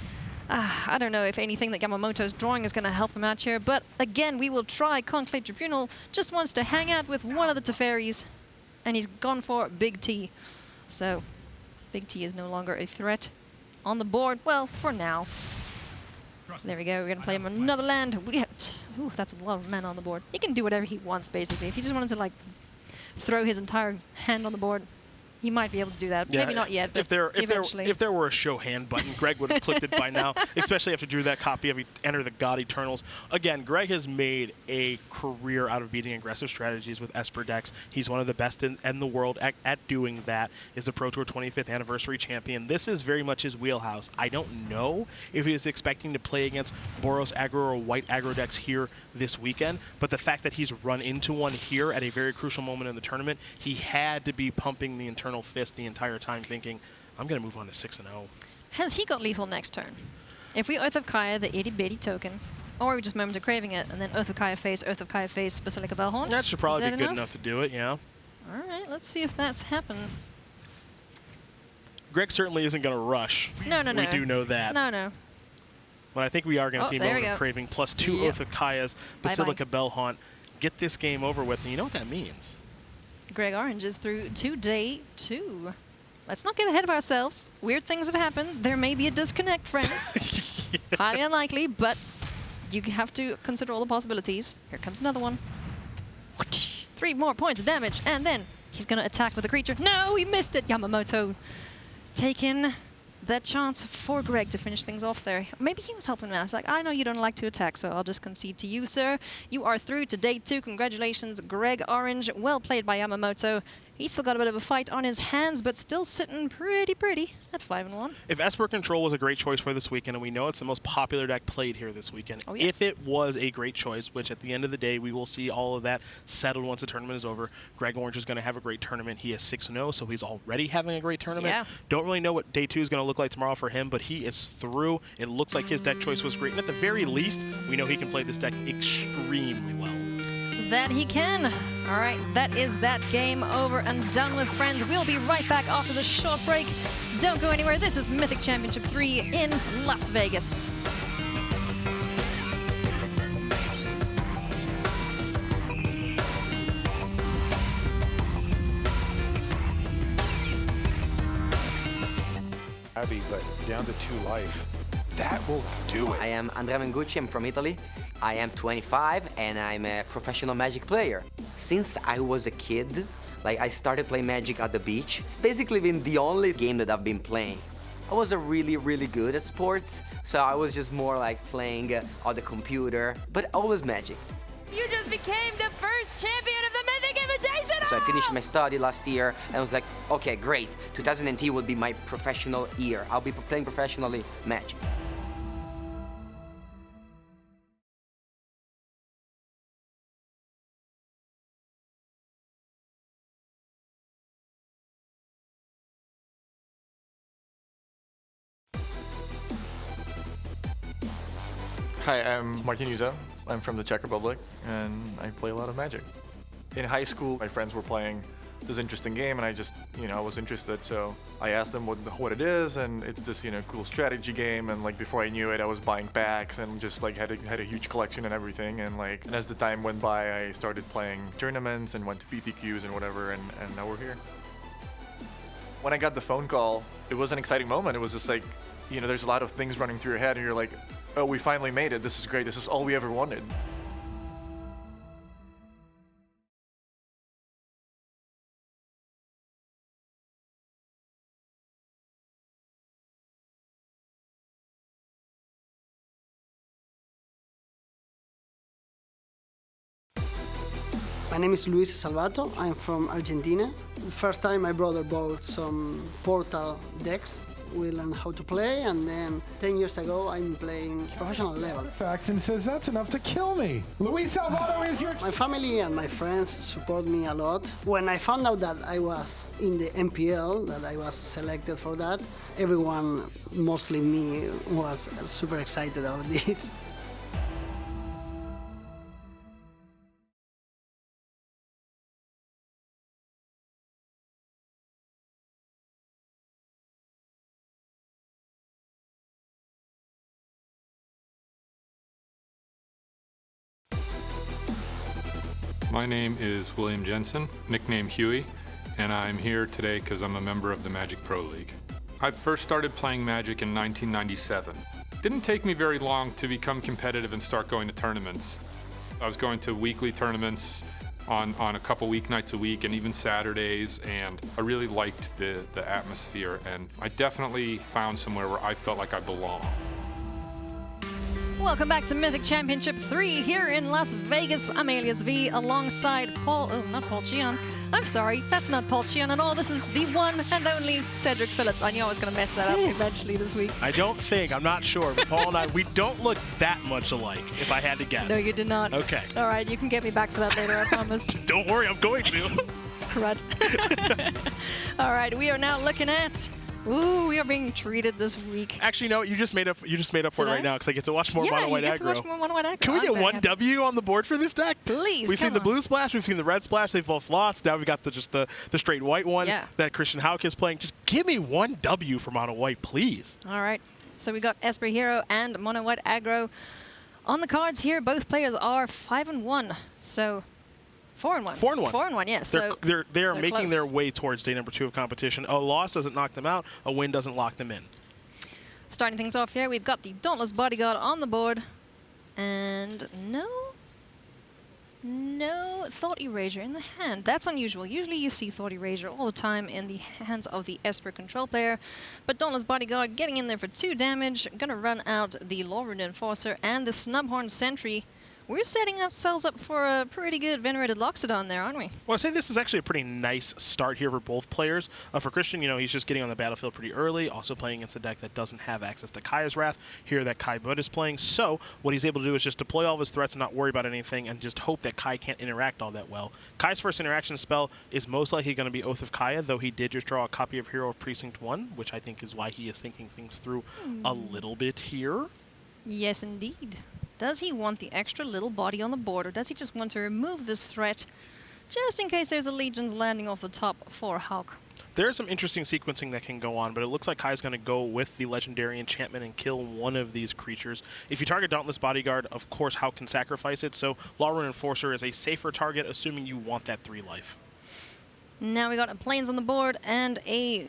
Speaker 5: I don't know if anything that Yamamoto's drawing is going to help him out here. But again, we will try. Conclave Tribunal just wants to hang out with one of the Teferis, and he's gone for Big T. So Big T is no longer a threat on the board. Well, for now. There we go. We're going to play him another land. Ooh, that's a lot of mana on the board. He can do whatever he wants, basically. If he just wanted to, like, throw his entire hand on the board, he might be able to do that.
Speaker 6: Yeah,
Speaker 5: Maybe not yet, but eventually.
Speaker 6: If there were a show hand button, Greg would have clicked it by now, especially after drew that copy of Enter the God Eternals. Again, Greg has made a career out of beating aggressive strategies with Esper decks. He's one of the best in the world at doing that. Is the Pro Tour 25th Anniversary Champion. This is very much his wheelhouse. I don't know if he was expecting to play against Boros Aggro or White Aggro decks here this weekend, but the fact that he's run into one here at a very crucial moment in the tournament, he had to be pumping the Eternal Fist the entire time thinking, I'm going to move on to 6-0.
Speaker 5: Has he got lethal next turn? If we Oath of Kaya, the itty-bitty token, or we just Moment of Craving it, and then Oath of Kaya face, Basilica Bellhaunt?
Speaker 6: That should probably be good enough to do it, yeah.
Speaker 5: All right, let's see if that's happened.
Speaker 6: Greg certainly isn't going to rush.
Speaker 5: No.
Speaker 6: We do know that.
Speaker 5: No.
Speaker 6: But I think we are going to see Moment of Craving plus 2
Speaker 5: Yep.
Speaker 6: Oath of Kaya's, Basilica Bellhaunt, get this game over with. And you know what that means?
Speaker 5: Greg Orange is through to day 2. Let's not get ahead of ourselves. Weird things have happened. There may be a disconnect, friends. Highly unlikely, but you have to consider all the possibilities. Here comes another one. 3 more points of damage, and then he's going to attack with a creature. No, he missed it. Yamamoto taking that chance for Greg to finish things off there. Maybe he was helping us. Like, I know you don't like to attack, so I'll just concede to you, sir. You are through to day 2. Congratulations, Greg Orange. Well played by Yamamoto. He's still got a bit of a fight on his hands, but still sitting pretty at 5-1.
Speaker 6: If Esper Control was a great choice for this weekend, and we know it's the most popular deck played here this weekend, if it was a great choice, which at the end of the day, we will see all of that settled once the tournament is over, Greg Orange is going to have a great tournament. He is 6-0, so he's already having a great tournament.
Speaker 5: Yeah.
Speaker 6: Don't really know what day 2 is going to look like tomorrow for him, but he is through. It looks like his deck choice was great, and at the very least, we know he can play this deck extremely well.
Speaker 5: That he can. All right, that is that game over and done with, friends. We'll be right back after the short break. Don't go anywhere. This is Mythic Championship 3 in Las Vegas.
Speaker 7: Abby, but down to 2 life. That will do it.
Speaker 8: I am Andrea Mengucci, I'm from Italy. I am 25 and I'm a professional Magic player. Since I was a kid, I started playing Magic at the beach. It's basically been the only game that I've been playing. I was really good at sports, so I was just more like playing on the computer, but always Magic.
Speaker 4: You just became the first champion of the Mythic Invitational!
Speaker 8: So I finished my study last year and I was like, okay, great. 2010 will be my professional year. I'll be playing professionally Magic.
Speaker 9: Hi, I'm Martin Yuzo. I'm from the Czech Republic, and I play a lot of Magic. In high school, my friends were playing this interesting game, and I just, I was interested, so I asked them what it is, and it's this, cool strategy game, and before I knew it, I was buying packs and just had a huge collection and everything, and and as the time went by, I started playing tournaments and went to PTQs and whatever, and now we're here. When I got the phone call, it was an exciting moment. It was just there's a lot of things running through your head, and you're like, oh, we finally made it. This is great. This is all we ever wanted.
Speaker 10: My name is Luis Salvato. I'm from Argentina. The first time my brother bought some Portal decks. We learned how to play, and then 10 years ago I'm playing professional level.
Speaker 11: Faxon says that's enough to kill me. Luis Salvato is your...
Speaker 10: My family and my friends support me a lot. When I found out that I was in the MPL, that I was selected for that, everyone, mostly me, was super excited about this.
Speaker 12: My name is William Jensen, nickname Huey, and I'm here today because I'm a member of the Magic Pro League. I first started playing Magic in 1997. Didn't take me very long to become competitive and start going to tournaments. I was going to weekly tournaments on a couple weeknights a week and even Saturdays, and I really liked the atmosphere, and I definitely found somewhere where I felt like I belonged.
Speaker 5: Welcome back to Mythic Championship 3 here in Las Vegas. I'm Alias V alongside Paul, not Paul Cheon. I'm sorry, that's not Paul Cheon at all. This is the one and only Cedric Phillips. I knew I was going to mess that up eventually this week.
Speaker 6: I'm not sure, but Paul and I, we don't look that much alike, if I had to guess.
Speaker 5: No, you did not.
Speaker 6: Okay.
Speaker 5: All right, you can get me back for that later, I promise.
Speaker 6: Don't worry, I'm going to.
Speaker 5: Crud. All right, we are now looking at... Ooh, we are being treated this week.
Speaker 6: Actually, no, you just made up for it right now because I get to watch more Mono White Aggro.
Speaker 5: Yeah, you get to watch more Mono White Aggro.
Speaker 6: Can we get one W on the board for this deck?
Speaker 5: Please,
Speaker 6: We've seen the blue splash, we've seen the red splash. They've both lost. Now we've got the straight white one that Christian Hauck is playing. Just give me one W for Mono White, please.
Speaker 5: All right. So we got Esper Hero and Mono White Aggro on the cards here. Both players are 5-1. So 4 and 1.
Speaker 6: 4 and 1.
Speaker 5: 4 and 1, yes.
Speaker 6: They're,
Speaker 5: So
Speaker 6: they're making
Speaker 5: close.
Speaker 6: their way towards day number 2 of competition. A loss doesn't knock them out. A win doesn't lock them in.
Speaker 5: Starting things off here, we've got the Dauntless Bodyguard on the board. And no Thought Erasure in the hand. That's unusual. Usually you see Thought Erasure all the time in the hands of the Esper Control player. But Dauntless Bodyguard getting in there for 2 damage. Gonna run out the Lawrund Enforcer and the Snubhorn Sentry. We're setting ourselves up for a pretty good Venerated Loxodon there, aren't we?
Speaker 6: Well, I'd say this is actually a pretty nice start here for both players. For Christian, you know, he's just getting on the battlefield pretty early, also playing against a deck that doesn't have access to Kai's Wrath, here that Kai Budde is playing. So what he's able to do is just deploy all of his threats and not worry about anything and just hope that Kai can't interact all that well. Kai's first interaction spell is most likely going to be Oath of Kaya, though he did just draw a copy of Hero of Precinct 1, which I think is why he is thinking things through a little bit here.
Speaker 5: Yes, indeed. Does he want the extra little body on the board, or does he just want to remove this threat just in case there's a Legions landing off the top for Hauck?
Speaker 6: There's some interesting sequencing that can go on, but it looks like Kai's going to go with the Legendary Enchantment and kill one of these creatures. If you target Dauntless Bodyguard, of course, Hauck can sacrifice it, so Lawrund Enforcer is a safer target, assuming you want that 3 life.
Speaker 5: Now we got a Plains on the board and a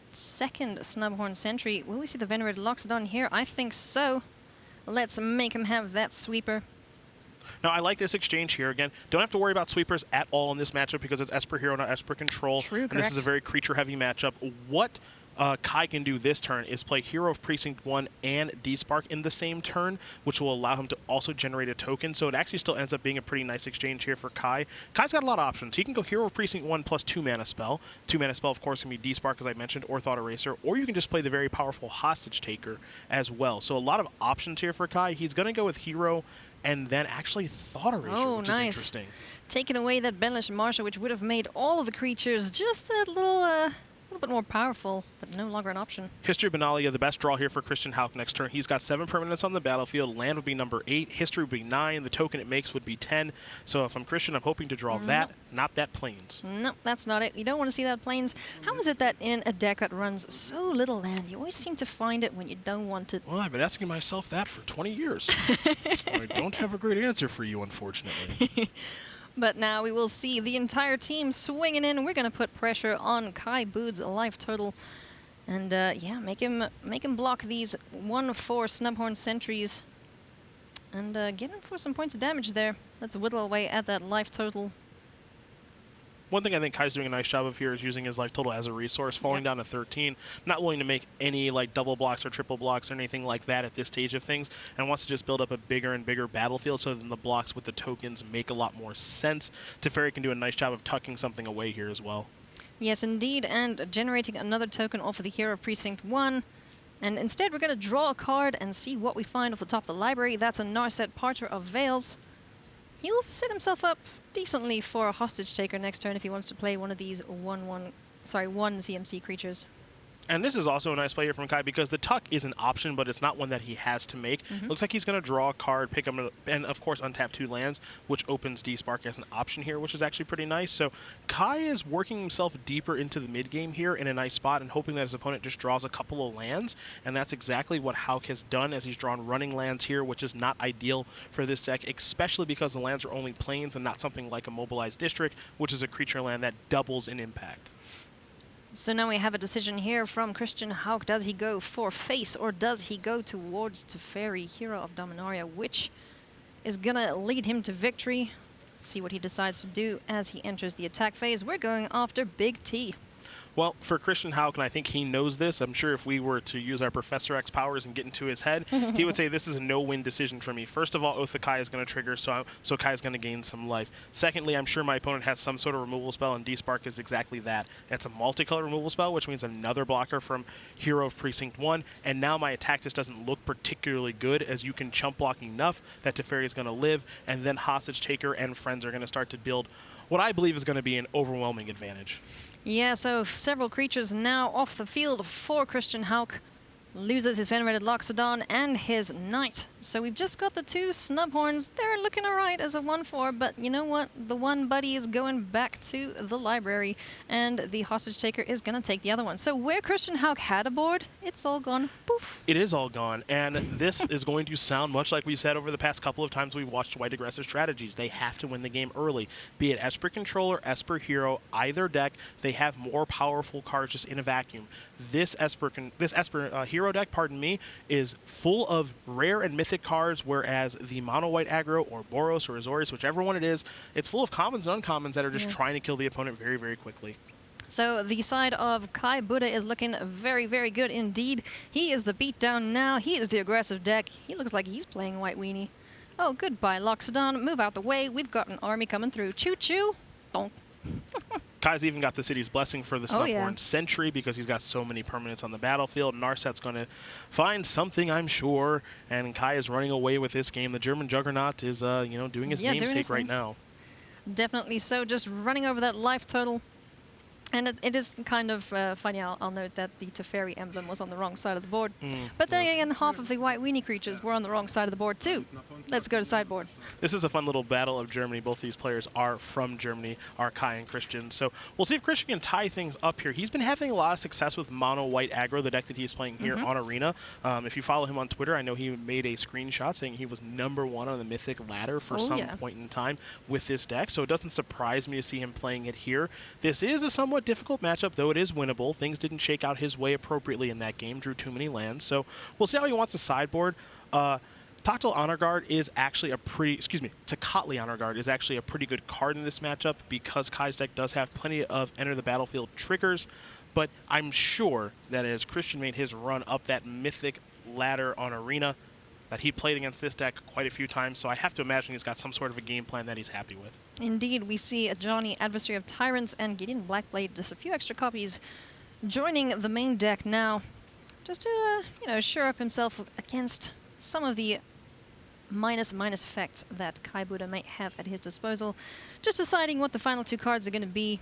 Speaker 5: second Snubhorn Sentry. Will we see the Venerated Loxodon here? I think so. Let's make him have that sweeper.
Speaker 6: Now, I like this exchange here. Again, don't have to worry about sweepers at all in this matchup because it's Esper Hero, not Esper Control.
Speaker 5: True,
Speaker 6: and this is a very creature-heavy matchup. What Kai can do this turn is play Hero of Precinct 1 and D-Spark in the same turn, which will allow him to also generate a token. So it actually still ends up being a pretty nice exchange here for Kai. Kai's got a lot of options. He can go Hero of Precinct 1 plus 2 mana spell. 2 mana spell, of course, can be D-Spark, as I mentioned, or Thought Eraser, or you can just play the very powerful Hostage Taker as well. So a lot of options here for Kai. He's going to go with Hero and then actually Thought Erasure, which is interesting.
Speaker 5: Taking away that Benish Marsha, which would have made all of the creatures just a little bit more powerful, but no longer an option.
Speaker 6: History of Benalia, the best draw here for Christian Hauck next turn. He's got 7 permanents on the battlefield. Land would be number 8. History would be 9. The token it makes would be 10. So if I'm Christian, I'm hoping to draw that, not that Plains.
Speaker 5: No, that's not it. You don't want to see that Plains. How is it that in a deck that runs so little land, you always seem to find it when you don't want it?
Speaker 6: Well, I've been asking myself that for 20 years. So I don't have a great answer for you, unfortunately.
Speaker 5: But now we will see the entire team swinging in. We're going to put pressure on Kai Budde's life total. And yeah, make him block these 1/4 Snubhorn Sentries. And get him for some points of damage there. Let's whittle away at that life total.
Speaker 6: One thing I think Kai's doing a nice job of here is using his life total as a resource, falling down to 13, not willing to make any like double blocks or triple blocks or anything like that at this stage of things, and wants to just build up a bigger and bigger battlefield so that the blocks with the tokens make a lot more sense. Teferi can do a nice job of tucking something away here as well.
Speaker 5: Yes, indeed, and generating another token off of the Hero of Precinct 1. And instead, we're going to draw a card and see what we find off the top of the library. That's a Narset Parcher of Veils. He'll set himself up decently for a Hostage Taker next turn if he wants to play one of these 1 CMC creatures.
Speaker 6: And this is also a nice play here from Kai because the tuck is an option, but it's not one that he has to make. Looks like he's going to draw a card, pick up, and of course untap 2 lands, which opens D-Spark as an option here, which is actually pretty nice. So Kai is working himself deeper into the mid-game here in a nice spot and hoping that his opponent just draws a couple of lands, and that's exactly what Hauck has done as he's drawn running lands here, which is not ideal for this deck, especially because the lands are only plains and not something like a Mobilized District, which is a creature land that doubles in impact.
Speaker 5: So now we have a decision here from Christian Hauck. Does he go for face or does he go towards Teferi, Hero of Dominaria, which is going to lead him to victory? Let's see what he decides to do as he enters the attack phase. We're going after Big T.
Speaker 6: Well, for Christian Hauck, and I think he knows this, I'm sure if we were to use our Professor X powers and get into his head, he would say this is a no-win decision for me. First of all, Oath of Kai is going to trigger, so Kai is going to gain some life. Secondly, I'm sure my opponent has some sort of removal spell, and D-Spark is exactly that. That's a multicolor removal spell, which means another blocker from Hero of Precinct 1, and now my attack just doesn't look particularly good, as you can chump block enough that Teferi is going to live, and then Hostage Taker and friends are going to start to build what I believe is going to be an overwhelming advantage.
Speaker 5: Yeah, so several creatures now off the field for Christian Hauck. loses his Venerated Loxodon and his Knight. So we've just got the 2 Snubhorns. They're looking alright as a 1/4, but you know what? The one buddy is going back to the library, and the hostage taker is going to take the other one. So where Christian Hauck had a board, it's all gone. Poof.
Speaker 6: It is all gone, and this is going to sound much like we've said over the past couple of times we've watched white aggressive strategies. They have to win the game early. Be it Esper Control or Esper Hero, either deck, they have more powerful cards just in a vacuum. This Esper Hero deck, pardon me, is full of rare and mythic cards, whereas the mono white aggro or Boros or Azorius, whichever one it is, it's full of commons and uncommons that are just trying to kill the opponent very, very quickly.
Speaker 5: So the side of Kai Budde is looking very, very good indeed. He is the beatdown now. He is the aggressive deck. He looks like he's playing White Weenie. Oh, goodbye, Loxodon. Move out the way. We've got an army coming through. Choo-choo. Donk.
Speaker 6: Kai's even got the City's Blessing for the Snubhorn Sentry because he's got so many permanents on the battlefield. Narset's going to find something, I'm sure, and Kai is running away with this game. The German Juggernaut is, doing his namesake right now.
Speaker 5: Definitely so, just running over that life total. And it is kind of funny, I'll note that the Teferi emblem was on the wrong side of the board. But then again, half of the White Weenie creatures were on the wrong side of the board too. Let's go to sideboard.
Speaker 6: This is a fun little battle of Germany. Both these players are from Germany, are Kai and Christian. So we'll see if Christian can tie things up here. He's been having a lot of success with mono white aggro, the deck that he's playing here on Arena. If you follow him on Twitter, I know he made a screenshot saying he was #1 on the Mythic ladder for some point in time with this deck. So it doesn't surprise me to see him playing it here. This is a somewhat difficult matchup, though it is winnable. Things didn't shake out his way appropriately in that game, drew too many lands. So we'll see how he wants to sideboard. Tactile Honor Guard is actually a pretty, Tecatli Honor Guard is actually a pretty good card in this matchup because Kai's deck does have plenty of enter the battlefield triggers. But I'm sure that as Christian made his run up that Mythic ladder on Arena, that he played against this deck quite a few times, so I have to imagine he's got some sort of a game plan that he's happy with.
Speaker 5: Indeed, we see a Johnny, Adversary of Tyrants, and Gideon Blackblade, just a few extra copies, joining the main deck now, just to, shore up himself against some of the minus effects that Kai Budde might have at his disposal. Just deciding what the final 2 cards are going to be.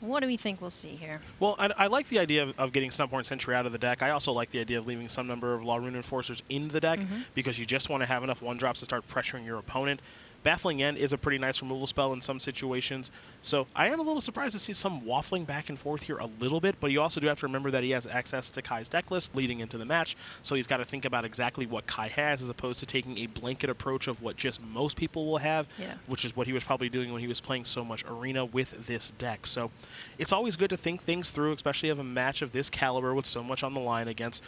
Speaker 5: What do we think we'll see here?
Speaker 6: Well, I like the idea of getting Snubhorn Sentry out of the deck. I also like the idea of leaving some number of Law-Rune Enforcers in the deck because you just want to have enough 1-drops to start pressuring your opponent. Baffling End is a pretty nice removal spell in some situations, so I am a little surprised to see some waffling back and forth here a little bit, but you also do have to remember that he has access to Kai's deck list leading into the match, so he's got to think about exactly what Kai has as opposed to taking a blanket approach of what just most people will have, which is what he was probably doing when he was playing so much Arena with this deck. So it's always good to think things through, especially of a match of this caliber with so much on the line against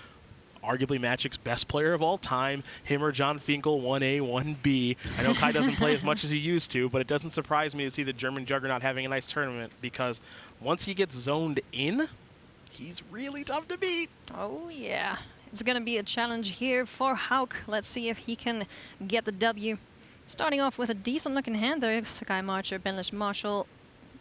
Speaker 6: arguably Magic's best player of all time, him or John Finkel, 1A, 1B. I know Kai doesn't play as much as he used to, but it doesn't surprise me to see the German Juggernaut having a nice tournament because once he gets zoned in, he's really tough to beat.
Speaker 5: Oh, yeah. It's going to be a challenge here for Hauck. Let's see if he can get the W. Starting off with a decent-looking hand there, Sky Marcher, Benlish Marshal.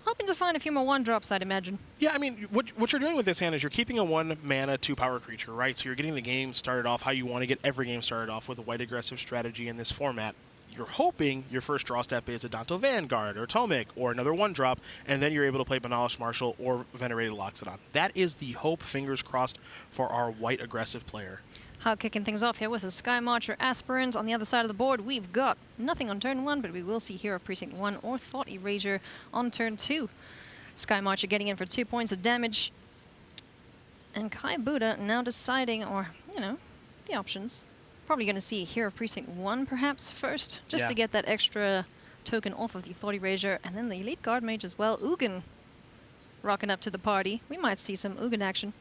Speaker 5: Hoping to find a few more 1-drops, I'd imagine.
Speaker 6: Yeah, I mean, what you're doing with this hand is you're keeping a 1-mana, 2-power creature, right? So you're getting the game started off how you want to get every game started off with a white aggressive strategy in this format. You're hoping your first draw step is a Danto Vanguard or Tomic or another 1-drop, and then you're able to play Benalish Marshal or Venerated Loxodon. That is the hope, fingers crossed, for our white aggressive player.
Speaker 5: Hauck kicking things off here with a Sky Marcher Aspirant. On the other side of the board, we've got nothing on turn 1, but we will see Hero of Precinct 1 or Thought Erasure on turn 2. Sky Marcher getting in for 2 points of damage. And Kai Budde now deciding, or, the options. Probably going to see Hero of Precinct 1 perhaps first, just to get that extra token off of the Thought Erasure. And then the Elite Guard Mage as well, Ugin, rocking up to the party. We might see some Ugin action.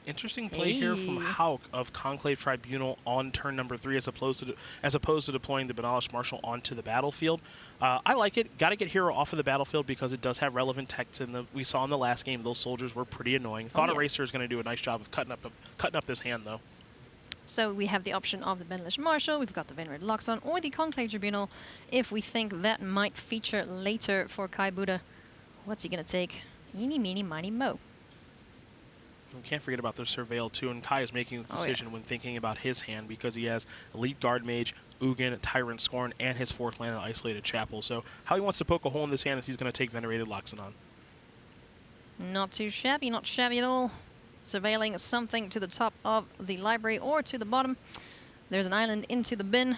Speaker 6: Interesting play here from Hauck of Conclave Tribunal on turn number 3 as opposed to deploying the Benalish Marshal onto the battlefield. I like it. Got to get Hero off of the battlefield because it does have relevant text. We saw in the last game those soldiers were pretty annoying. Thought Eraser is going to do a nice job of cutting up this hand though.
Speaker 5: So we have the option of the Benlish Marshal, we've got the Venerated Loxodon, or the Conclave Tribunal if we think that might feature later for Kai Budde. What's he going to take? Eeny, meeny, miny, mo.
Speaker 6: We can't forget about the Surveil too, and Kai is making this decision when thinking about his hand because he has Elite Guard Mage, Ugin, Tyrant Scorn, and his 4th land in Isolated Chapel. So how he wants to poke a hole in this hand is he's going to take Venerated Loxodon.
Speaker 5: Not too shabby, not shabby at all. surveilling something to the top of the library or to the bottom. There's an island into the bin.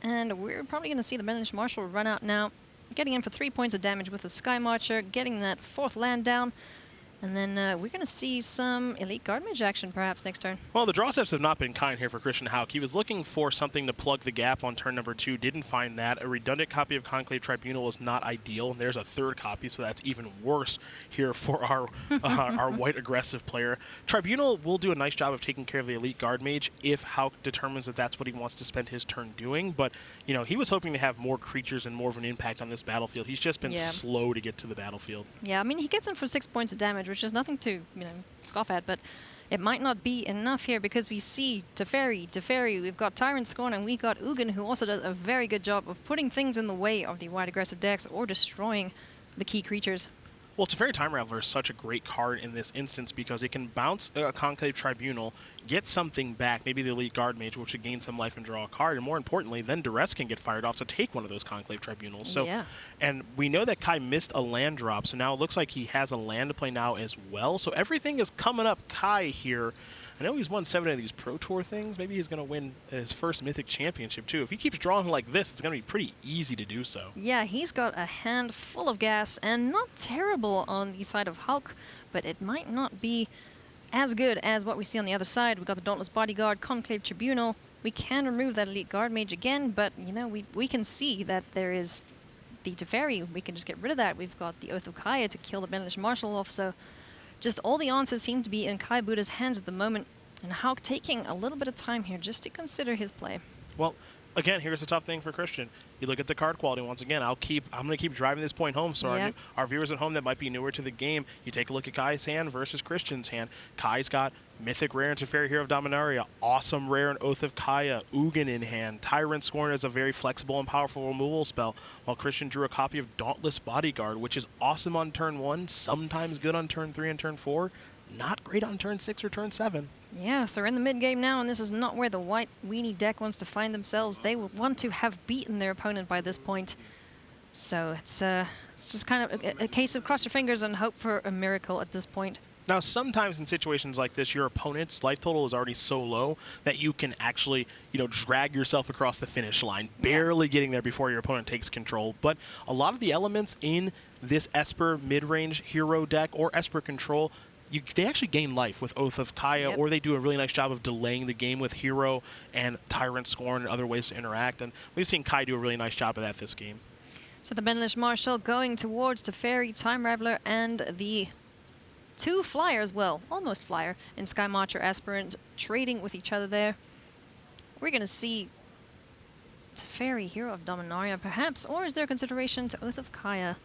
Speaker 5: And we're probably going to see the Banished Marshal run out now. Getting in for 3 points of damage with the Sky Marcher, getting that 4th land down. And then we're going to see some Elite Guard Mage action perhaps next turn.
Speaker 6: Well, the draw steps have not been kind here for Christian Hauck. He was looking for something to plug the gap on turn number 2, didn't find that. A redundant copy of Conclave Tribunal is not ideal. There's a 3rd copy, so that's even worse here for our our white aggressive player. Tribunal will do a nice job of taking care of the Elite Guard Mage if Hauck determines that that's what he wants to spend his turn doing. But, you know, he was hoping to have more creatures and more of an impact on this battlefield. He's just been slow to get to the battlefield.
Speaker 5: Yeah, I mean, he gets in for 6 points of damage, which is nothing to, scoff at, but it might not be enough here because we see Teferi, we've got Tyrant Scorn, and we got Ugin, who also does a very good job of putting things in the way of the wide aggressive decks or destroying the key creatures.
Speaker 6: Well, Teferi Time Raveler is such a great card in this instance because it can bounce a Conclave Tribunal, get something back, maybe the Elite Guard Mage, which would gain some life and draw a card, and more importantly, then Duress can get fired off to take one of those Conclave Tribunals. So, and we know that Kai missed a land drop, so now it looks like he has a land to play now as well. So everything is coming up Kai here. I know he's won 7 of these Pro Tour things. Maybe he's going to win his first Mythic Championship, too. If he keeps drawing like this, it's going to be pretty easy to do so.
Speaker 5: Yeah, he's got a hand full of gas, and not terrible on the side of Hauck, but it might not be as good as what we see on the other side. We've got the Dauntless Bodyguard, Conclave Tribunal. We can remove that Elite Guard Mage again, but, we can see that there is the Teferi. We can just get rid of that. We've got the Oath of Kaya to kill the Banished Marshal off, so just all the answers seem to be in Kai Budde's hands at the moment, and Hauck taking a little bit of time here just to consider his play.
Speaker 6: Well, again, here's the tough thing for Christian. You look at the card quality once again. I'm going to keep driving this point home. So our viewers at home that might be newer to the game, you take a look at Kai's hand versus Christian's hand. Kai's got Mythic Rare and Teferi Hero of Dominaria, awesome rare and Oath of Kaya, Ugin in hand. Tyrant Scorn is a very flexible and powerful removal spell, while Christian drew a copy of Dauntless Bodyguard, which is awesome on turn 1, sometimes good on turn 3 and turn 4, not great on turn 6 or turn 7.
Speaker 5: Yeah, so we're in the mid-game now, and this is not where the white weenie deck wants to find themselves. They would want to have beaten their opponent by this point. So it's just kind of a case of cross your fingers and hope for a miracle at this point.
Speaker 6: Now, sometimes in situations like this, your opponent's life total is already so low that you can actually, drag yourself across the finish line, barely getting there before your opponent takes control. But a lot of the elements in this Esper mid-range hero deck or Esper Control, they actually gain life with Oath of Kaya, or they do a really nice job of delaying the game with Hero and Tyrant Scorn and other ways to interact. And we've seen Kai do a really nice job of that this game.
Speaker 5: So the Banished Marshal going towards Teferi, Time Raveler, and the 2 flyers, well, almost flyer, in Sky Marcher Aspirant trading with each other there. We're going to see Teferi, Hero of Dominaria, perhaps, or is there consideration to Oath of Kaya?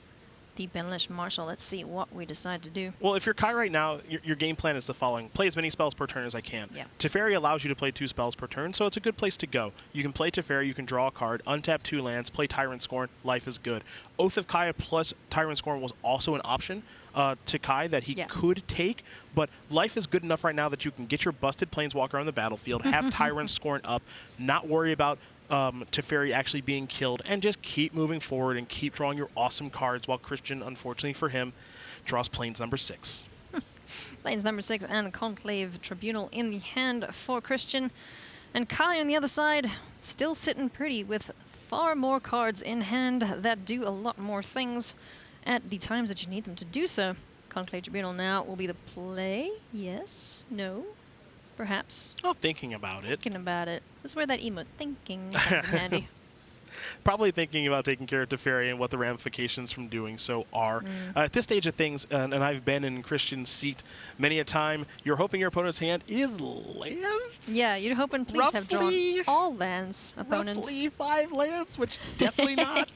Speaker 5: The Banished Marshal. Let's see what we decide to do.
Speaker 6: Well, if you're Kai right now, your game plan is the following. Play as many spells per turn as I can. Teferi allows you to play 2 spells per turn, so it's a good place to go. You can play Teferi, you can draw a card, untap 2 lands, play Tyrant Scorn, life is good. Oath of Kaya plus Tyrant Scorn was also an option to Kai that he could take, but life is good enough right now that you can get your busted Planeswalker on the battlefield, have Tyrant Scorn up, not worry about Teferi actually being killed, and just keep moving forward and keep drawing your awesome cards while Christian, unfortunately for him, draws Plains number 6.
Speaker 5: Plains number 6 and Conclave Tribunal in the hand for Christian. And Kai on the other side, still sitting pretty with far more cards in hand that do a lot more things at the times that you need them to do so. Conclave Tribunal now will be the play. Yes? No? Perhaps.
Speaker 6: Oh, thinking about it.
Speaker 5: Thinking about it. This is where that emote thinking comes in handy.
Speaker 6: Probably thinking about taking care of Teferi and what the ramifications from doing so are. At this stage of things, and I've been in Christian's seat many a time, you're hoping your opponent's hand is lands?
Speaker 5: Yeah, you're hoping please have drawn all lands, opponent.
Speaker 6: Roughly 5 lands, which is definitely not.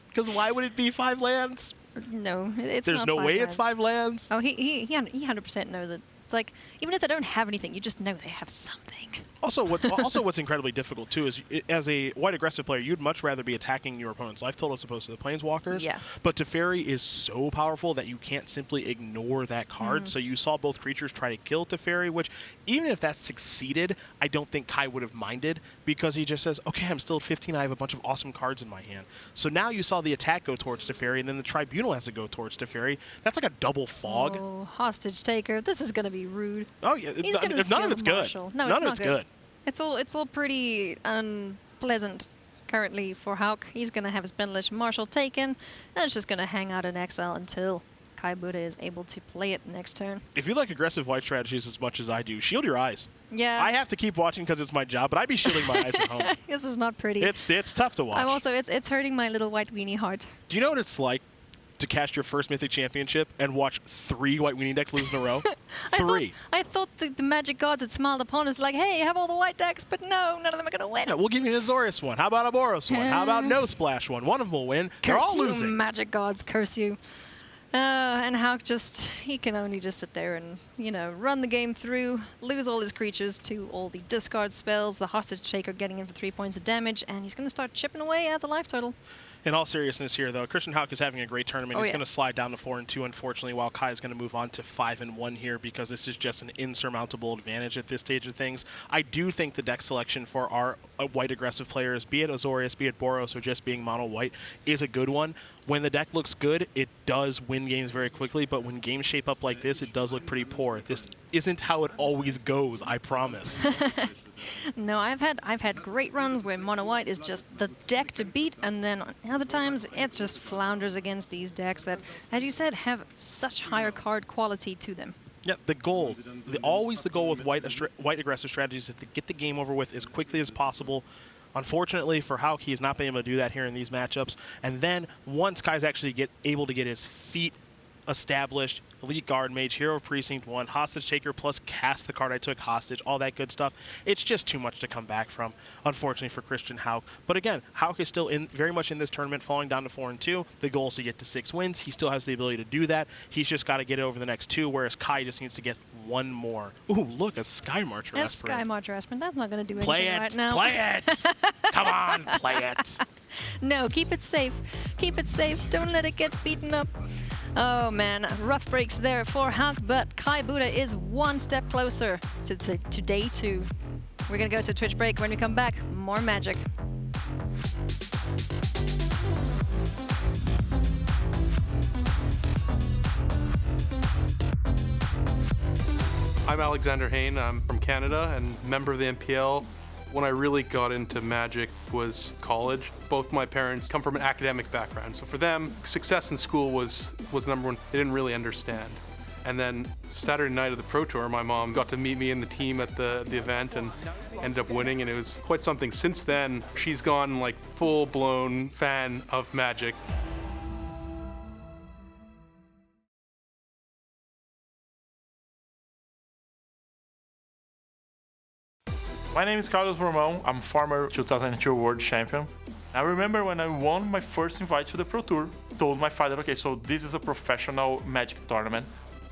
Speaker 6: Because why would it be 5 lands?
Speaker 5: No, it's
Speaker 6: There's
Speaker 5: not
Speaker 6: no
Speaker 5: 5
Speaker 6: way
Speaker 5: lands.
Speaker 6: it's 5 lands.
Speaker 5: Oh, he 100% knows it. It's like, even if they don't have anything, you just know they have something.
Speaker 6: Also, what's incredibly difficult, too, is as a white aggressive player, you'd much rather be attacking your opponent's life total as opposed to the Planeswalkers.
Speaker 5: Yeah.
Speaker 6: But Teferi is so powerful that you can't simply ignore that card. So you saw both creatures try to kill Teferi, which, even if that succeeded, I don't think Kai would have minded, because he just says, okay, I'm still at 15, I have a bunch of awesome cards in my hand. So now you saw the attack go towards Teferi, and then the Tribunal has to go towards Teferi. That's like a double fog.
Speaker 5: Oh, hostage taker. This is going to be pretty rude.
Speaker 6: Oh yeah,
Speaker 5: He's gonna
Speaker 6: if none of
Speaker 5: steal
Speaker 6: it's good.
Speaker 5: Marshall. No,
Speaker 6: None
Speaker 5: it's
Speaker 6: of
Speaker 5: not
Speaker 6: it's
Speaker 5: good. It's all pretty unpleasant currently for Hauck. He's gonna have his Benelish Marshall taken, and it's just gonna hang out in exile until Kai Budde is able to play it next turn.
Speaker 6: If you like aggressive white strategies as much as I do, shield your eyes.
Speaker 5: Yeah.
Speaker 6: I have to keep watching because it's my job, but I'd be shielding my eyes at home.
Speaker 5: This is not pretty.
Speaker 6: It's tough to watch.
Speaker 5: I'm also it's hurting my little white weenie heart.
Speaker 6: Do you know what it's like to catch your first Mythic championship and watch 3 white weenie decks lose in a row? 3.
Speaker 5: I thought the Magic gods had smiled upon us like, hey, have all the white decks, but no, none of them are gonna win.
Speaker 6: Yeah, we'll give you an Azorius one. How about a Boros one? How about no splash one? One of them will win. They're all
Speaker 5: you,
Speaker 6: losing.
Speaker 5: Magic gods, curse you. And Hauck he can only just sit there and, run the game through, lose all his creatures to all the discard spells, the Hostage Taker getting in for 3 points of damage, and he's going to start chipping away at the life total.
Speaker 6: In all seriousness here, though, Christian Hauck is having a great tournament. He's
Speaker 5: yeah.
Speaker 6: going to slide down to 4-2, unfortunately, while Kai is going to move on to 5-1 here because this is just an insurmountable advantage at this stage of things. I do think the deck selection for our white aggressive players, be it Azorius, be it Boros, or just being mono white, is a good one. When the deck looks good, it does win games very quickly, but when games shape up like this, it does look pretty poor. This isn't how it always goes, I promise.
Speaker 5: No, I've had great runs where mono white is just the deck to beat, and then other times it just flounders against these decks that, as you said, have such higher card quality to them.
Speaker 6: Yeah, the goal, always the goal with white aggressive strategies is to get the game over with as quickly as possible. Unfortunately for Hauck, he has not been able to do that here in these matchups. And then once Kai's actually able to get his feet established, Elite Guard Mage, Hero of Precinct 1, Hostage Taker, plus cast the card I took hostage, all that good stuff. It's just too much to come back from, unfortunately, for Christian Hauck. But again, Hauck is still very much in this tournament, falling down to 4-2. The goal is to get to 6 wins. He still has the ability to do that. He's just got to get it over the next 2, whereas Kai just needs to get 1 more. Ooh, look, a Sky Marcher
Speaker 5: That's
Speaker 6: Aspirant.
Speaker 5: Sky Marcher Aspirant. That's not going to do
Speaker 6: Play
Speaker 5: anything
Speaker 6: it,
Speaker 5: right now.
Speaker 6: play it! Come on, play it!
Speaker 5: No, keep it safe. Keep it safe. Don't let it get beaten up. Oh man, rough breaks there for Hauck, but Kai Budde is 1 step closer to day 2. We're gonna go to a Twitch break. When we come back, more Magic.
Speaker 13: I'm Alexander Hain. I'm from Canada and member of the MPL. When I really got into Magic was college. Both my parents come from an academic background, so for them, success in school was number one. They didn't really understand. And then Saturday night of the Pro Tour, my mom got to meet me and the team at the event and ended up winning, and it was quite something. Since then, she's gone like full-blown fan of Magic.
Speaker 14: My name is Carlos Formell. I'm former 2002 World Champion. I remember when I won my first invite to the Pro Tour, told my father, okay, so this is a professional Magic tournament.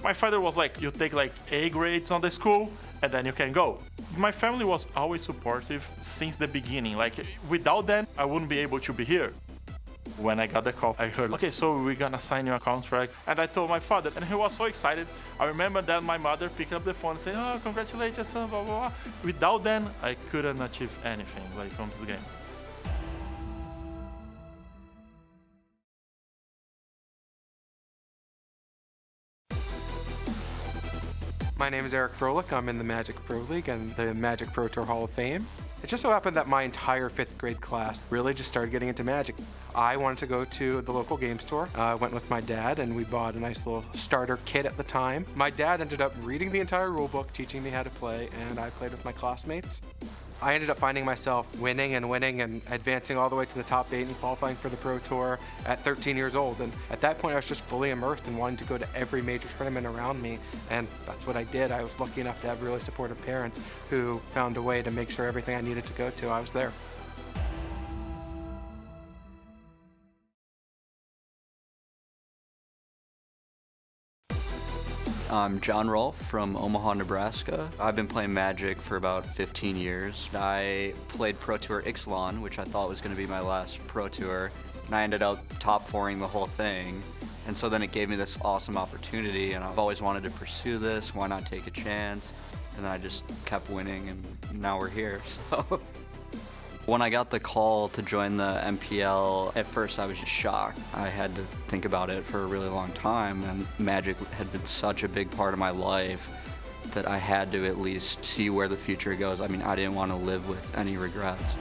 Speaker 14: My father was like, you take like A grades on the school and then you can go. My family was always supportive since the beginning. Like without them, I wouldn't be able to be here. When I got the call, I heard, okay, so we're gonna sign you a contract. And I told my father, and he was so excited. I remember that my mother picked up the phone and said, oh, congratulations, son, blah, blah, blah. Without them, I couldn't achieve anything when it comes to the game.
Speaker 15: My name is Eric Froelich. I'm in the Magic Pro League and the Magic Pro Tour Hall of Fame. It just so happened that my entire 5th grade class really just started getting into Magic. I wanted to go to the local game store. I went with my dad and we bought a nice little starter kit at the time. My dad ended up reading the entire rulebook, teaching me how to play, and I played with my classmates. I ended up finding myself winning and advancing all the way to the top 8 and qualifying for the Pro Tour at 13 years old. And at that point, I was just fully immersed in wanting to go to every major tournament around me. And that's what I did. I was lucky enough to have really supportive parents who found a way to make sure everything I needed to go to, I was there.
Speaker 16: I'm John Rolfe from Omaha, Nebraska. I've been playing Magic for about 15 years. I played Pro Tour Ixalan, which I thought was going to be my last Pro Tour, and I ended up top 4ing the whole thing. And so then it gave me this awesome opportunity, and I've always wanted to pursue this. Why not take a chance? And then I just kept winning, and now we're here. So when I got the call to join the MPL, at first I was just shocked. I had to think about it for a really long time, and Magic had been such a big part of my life. that I had to at least see where the future goes. I mean, I didn't want to live with any regrets.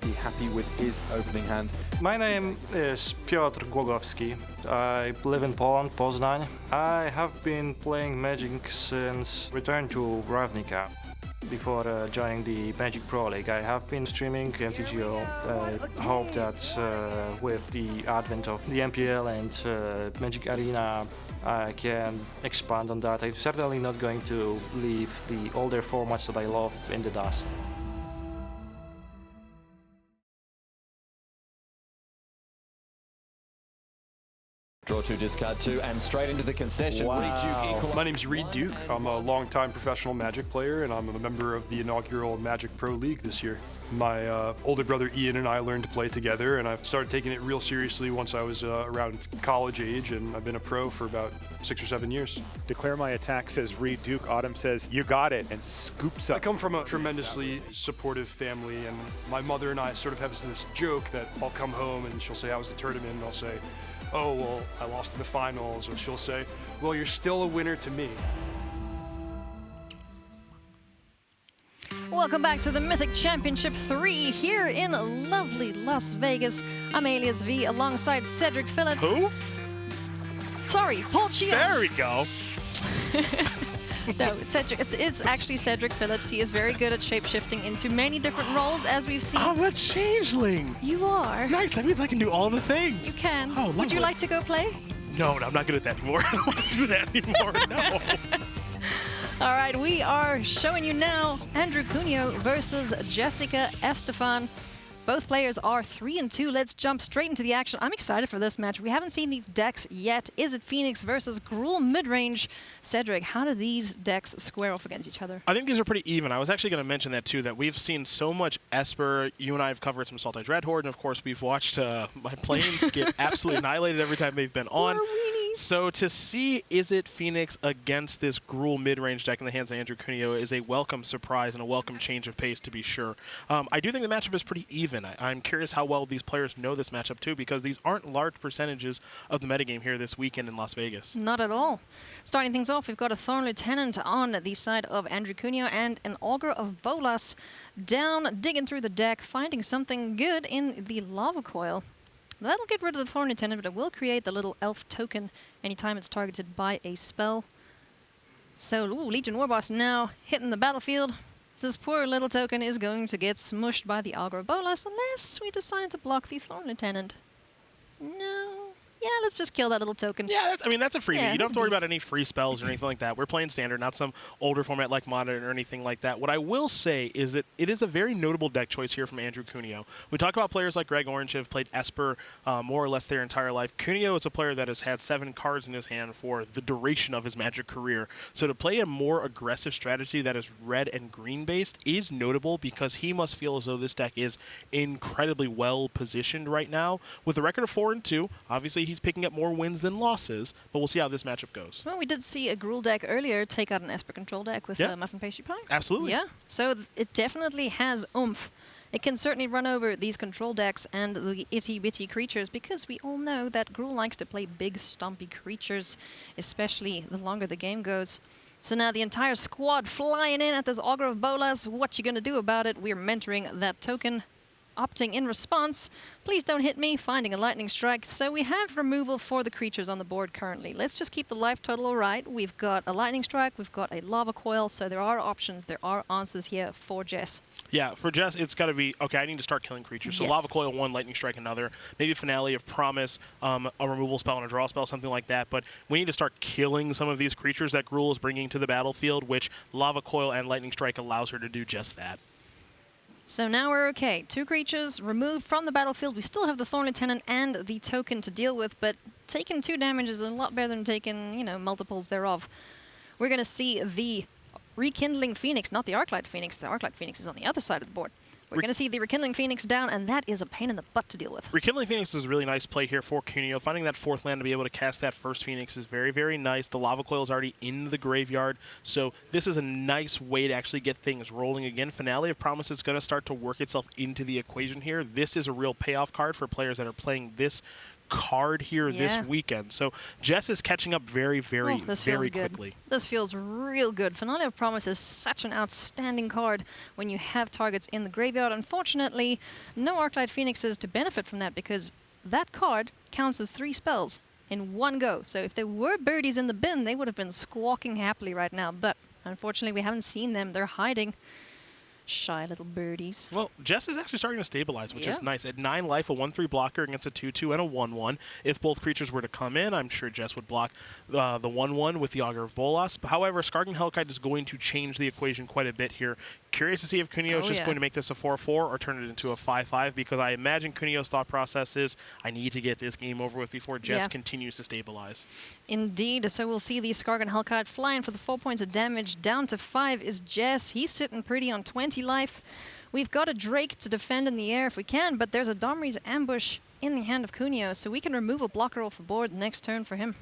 Speaker 7: Be happy with his opening hand.
Speaker 17: My name is Piotr Głogowski. I live in Poland, Poznań. I have been playing Magic since return to Ravnica. Before joining the Magic Pro League, I have been streaming MTGO. I hope that with the advent of the MPL and Magic Arena, I can expand on that. I'm certainly not going to leave the older formats that I love in the dust.
Speaker 18: Draw 2, discard 2, and straight into the concession. Woody Duke equal.
Speaker 19: My name's Reed Duke. I'm a longtime professional Magic player, and I'm a member of the inaugural Magic Pro League this year. My older brother Ian and I learned to play together, and I started taking it real seriously once I was around college age, and I've been a pro for about 6 or 7 years.
Speaker 20: Declare my attack, says Reed Duke. Autumn says, you got it, and scoops up.
Speaker 19: I come from a tremendously supportive family, and my mother and I sort of have this joke that I'll come home and she'll say, how was the tournament? And I'll say, oh, well, I lost in the finals. Or she'll say, well, you're still a winner to me.
Speaker 5: Welcome back to the Mythic Championship 3 here in lovely Las Vegas. I'm Alias V alongside Cedric Phillips.
Speaker 6: Who?
Speaker 5: Sorry, Paul Chia.
Speaker 6: There we go.
Speaker 5: No, Cedric, it's actually Cedric Phillips. He is very good at shape-shifting into many different roles, as we've seen.
Speaker 6: I'm a changeling.
Speaker 5: You are.
Speaker 6: Nice, that means I can do all the things.
Speaker 5: You can.
Speaker 6: Oh,
Speaker 5: Would you like to go play?
Speaker 6: No, I'm not good at that anymore. I don't want to do that anymore, no.
Speaker 5: All right, we are showing you now Andrew Kunio versus Jessica Estefan. Both players are 3-2. Let's jump straight into the action. I'm excited for this match. We haven't seen these decks yet. Is it Phoenix versus Gruul midrange? Cedric, how do these decks square off against each other?
Speaker 6: I think these are pretty even. I was actually going to mention that too, that we've seen so much Esper. You and I have covered some Salt Edge Red Horde, and of course we've watched my planes get absolutely annihilated every time they've been on. So to see Is It Phoenix against this Gruul mid-range deck in the hands of Andrew Kunio is a welcome surprise and a welcome change of pace, to be sure. I do think the matchup is pretty even. I'm curious how well these players know this matchup too, because these aren't large percentages of the metagame here this weekend in Las Vegas.
Speaker 5: Not at all. Starting things off, we've got a Thorn Lieutenant on the side of Andrew Kunio and an Augur of Bolas down, digging through the deck, finding something good in the Lava Coil. That'll get rid of the Thorn Lieutenant, but it will create the little elf token anytime it's targeted by a spell. So, Legion Warboss now hitting the battlefield. This poor little token is going to get smushed by the Augur of Bolas unless we decide to block the Thorn Lieutenant. No. Yeah, let's just kill that little token.
Speaker 6: Yeah, I mean, that's a freebie.
Speaker 5: Yeah,
Speaker 6: you don't have to worry about any free spells or anything like that. We're playing Standard, not some older format like Modern or anything like that. What I will say is that it is a very notable deck choice here from Andrew Kunio. We talk about players like Greg Orange who have played Esper more or less their entire life. Kunio is a player that has had 7 cards in his hand for the duration of his Magic career. So to play a more aggressive strategy that is red and green based is notable because he must feel as though this deck is incredibly well positioned right now. With a record of 4-2, obviously he's picking up more wins than losses, but we'll see how this matchup goes.
Speaker 5: Well, we did see a Gruul deck earlier take out an Esper Control deck with Muffin Pastry Pie.
Speaker 6: Absolutely.
Speaker 5: Yeah, so it definitely has oomph. It can certainly run over these control decks and the itty-bitty creatures because we all know that Gruul likes to play big, stumpy creatures, especially the longer the game goes. So now the entire squad flying in at this Augur of Bolas. What you gonna do about it? We're mentoring that token. Opting in response, please don't hit me, finding a lightning strike. So we have removal for the creatures on the board currently. Let's just keep the life total all right. We've got a lightning strike, we've got a lava coil, so there are options, there are answers here for Jess.
Speaker 6: Yeah, for Jess, it's got to be, okay, I need to start killing creatures. So lava coil 1, lightning strike another, maybe Finale of Promise, a removal spell and a draw spell, something like that. But we need to start killing some of these creatures that Gruul is bringing to the battlefield, which lava coil and lightning strike allows her to do just that.
Speaker 5: So now we're okay. 2 creatures removed from the battlefield. We still have the Thorn Lieutenant and the token to deal with, but taking 2 damage is a lot better than taking, multiples thereof. We're going to see the Rekindling Phoenix, not the Arclight Phoenix. The Arclight Phoenix is on the other side of the board. We're going to see the Rekindling Phoenix down, and that is a pain in the butt to deal with.
Speaker 6: Rekindling Phoenix is a really nice play here for Kunio. Finding that 4th land to be able to cast that first Phoenix is very, very nice. The Lava Coil is already in the graveyard, so this is a nice way to actually get things rolling again. Finale of Promise is going to start to work itself into the equation here. This is a real payoff card for players that are playing this card here this weekend. So Jess is catching up very quickly.
Speaker 5: This feels real good. Finale of Promise is such an outstanding card when you have targets in the graveyard. Unfortunately, no Arclight Phoenixes to benefit from that because that card counts as 3 spells in one go. So if there were birdies in the bin, they would have been squawking happily right now. But unfortunately, we haven't seen them. They're hiding. Shy little birdies.
Speaker 6: Well, Jess is actually starting to stabilize, which is nice. At 9 life, a 1/3 blocker against a 2/2 and a 1/1. If both creatures were to come in, I'm sure Jess would block the 1/1 with the Augur of Bolas. However, Skargan Hellkite is going to change the equation quite a bit here. Curious to see if Kunio is just going to make this a 4/4 or turn it into a 5/5, because I imagine Kunio's thought process is, I need to get this game over with before Jess continues to stabilize.
Speaker 5: Indeed. So we'll see the Skargan Hellkite flying for the 4 points of damage. Down to 5 is Jess. He's sitting pretty on 20 life. We've got a Drake to defend in the air if we can, but there's a Domri's Ambush in the hand of Kunio, so we can remove a blocker off the board next turn for him.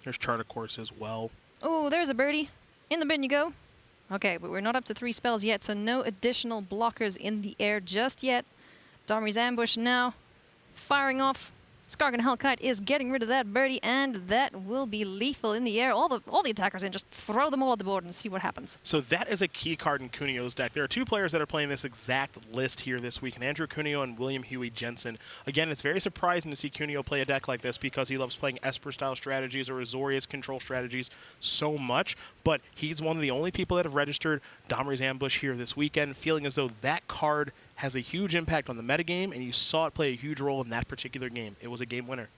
Speaker 6: There's Charter Course as well.
Speaker 5: Oh, there's a birdie. In the bin you go. Okay, but we're not up to 3 spells yet, so no additional blockers in the air just yet. Domri's Ambush now firing off. Skargan Hellkite is getting rid of that birdie, and that will be lethal in the air. All the attackers in, just throw them all at the board and see what happens.
Speaker 6: So that is a key card in Kunio's deck. There are 2 players that are playing this exact list here this week, and Andrew Kunio and William Huey Jensen. Again, it's very surprising to see Kunio play a deck like this because he loves playing Esper-style strategies or Azorius control strategies so much, but he's one of the only people that have registered Domri's Ambush here this weekend, feeling as though that card has a huge impact on the metagame, and you saw it play a huge role in that particular game. It was a game winner.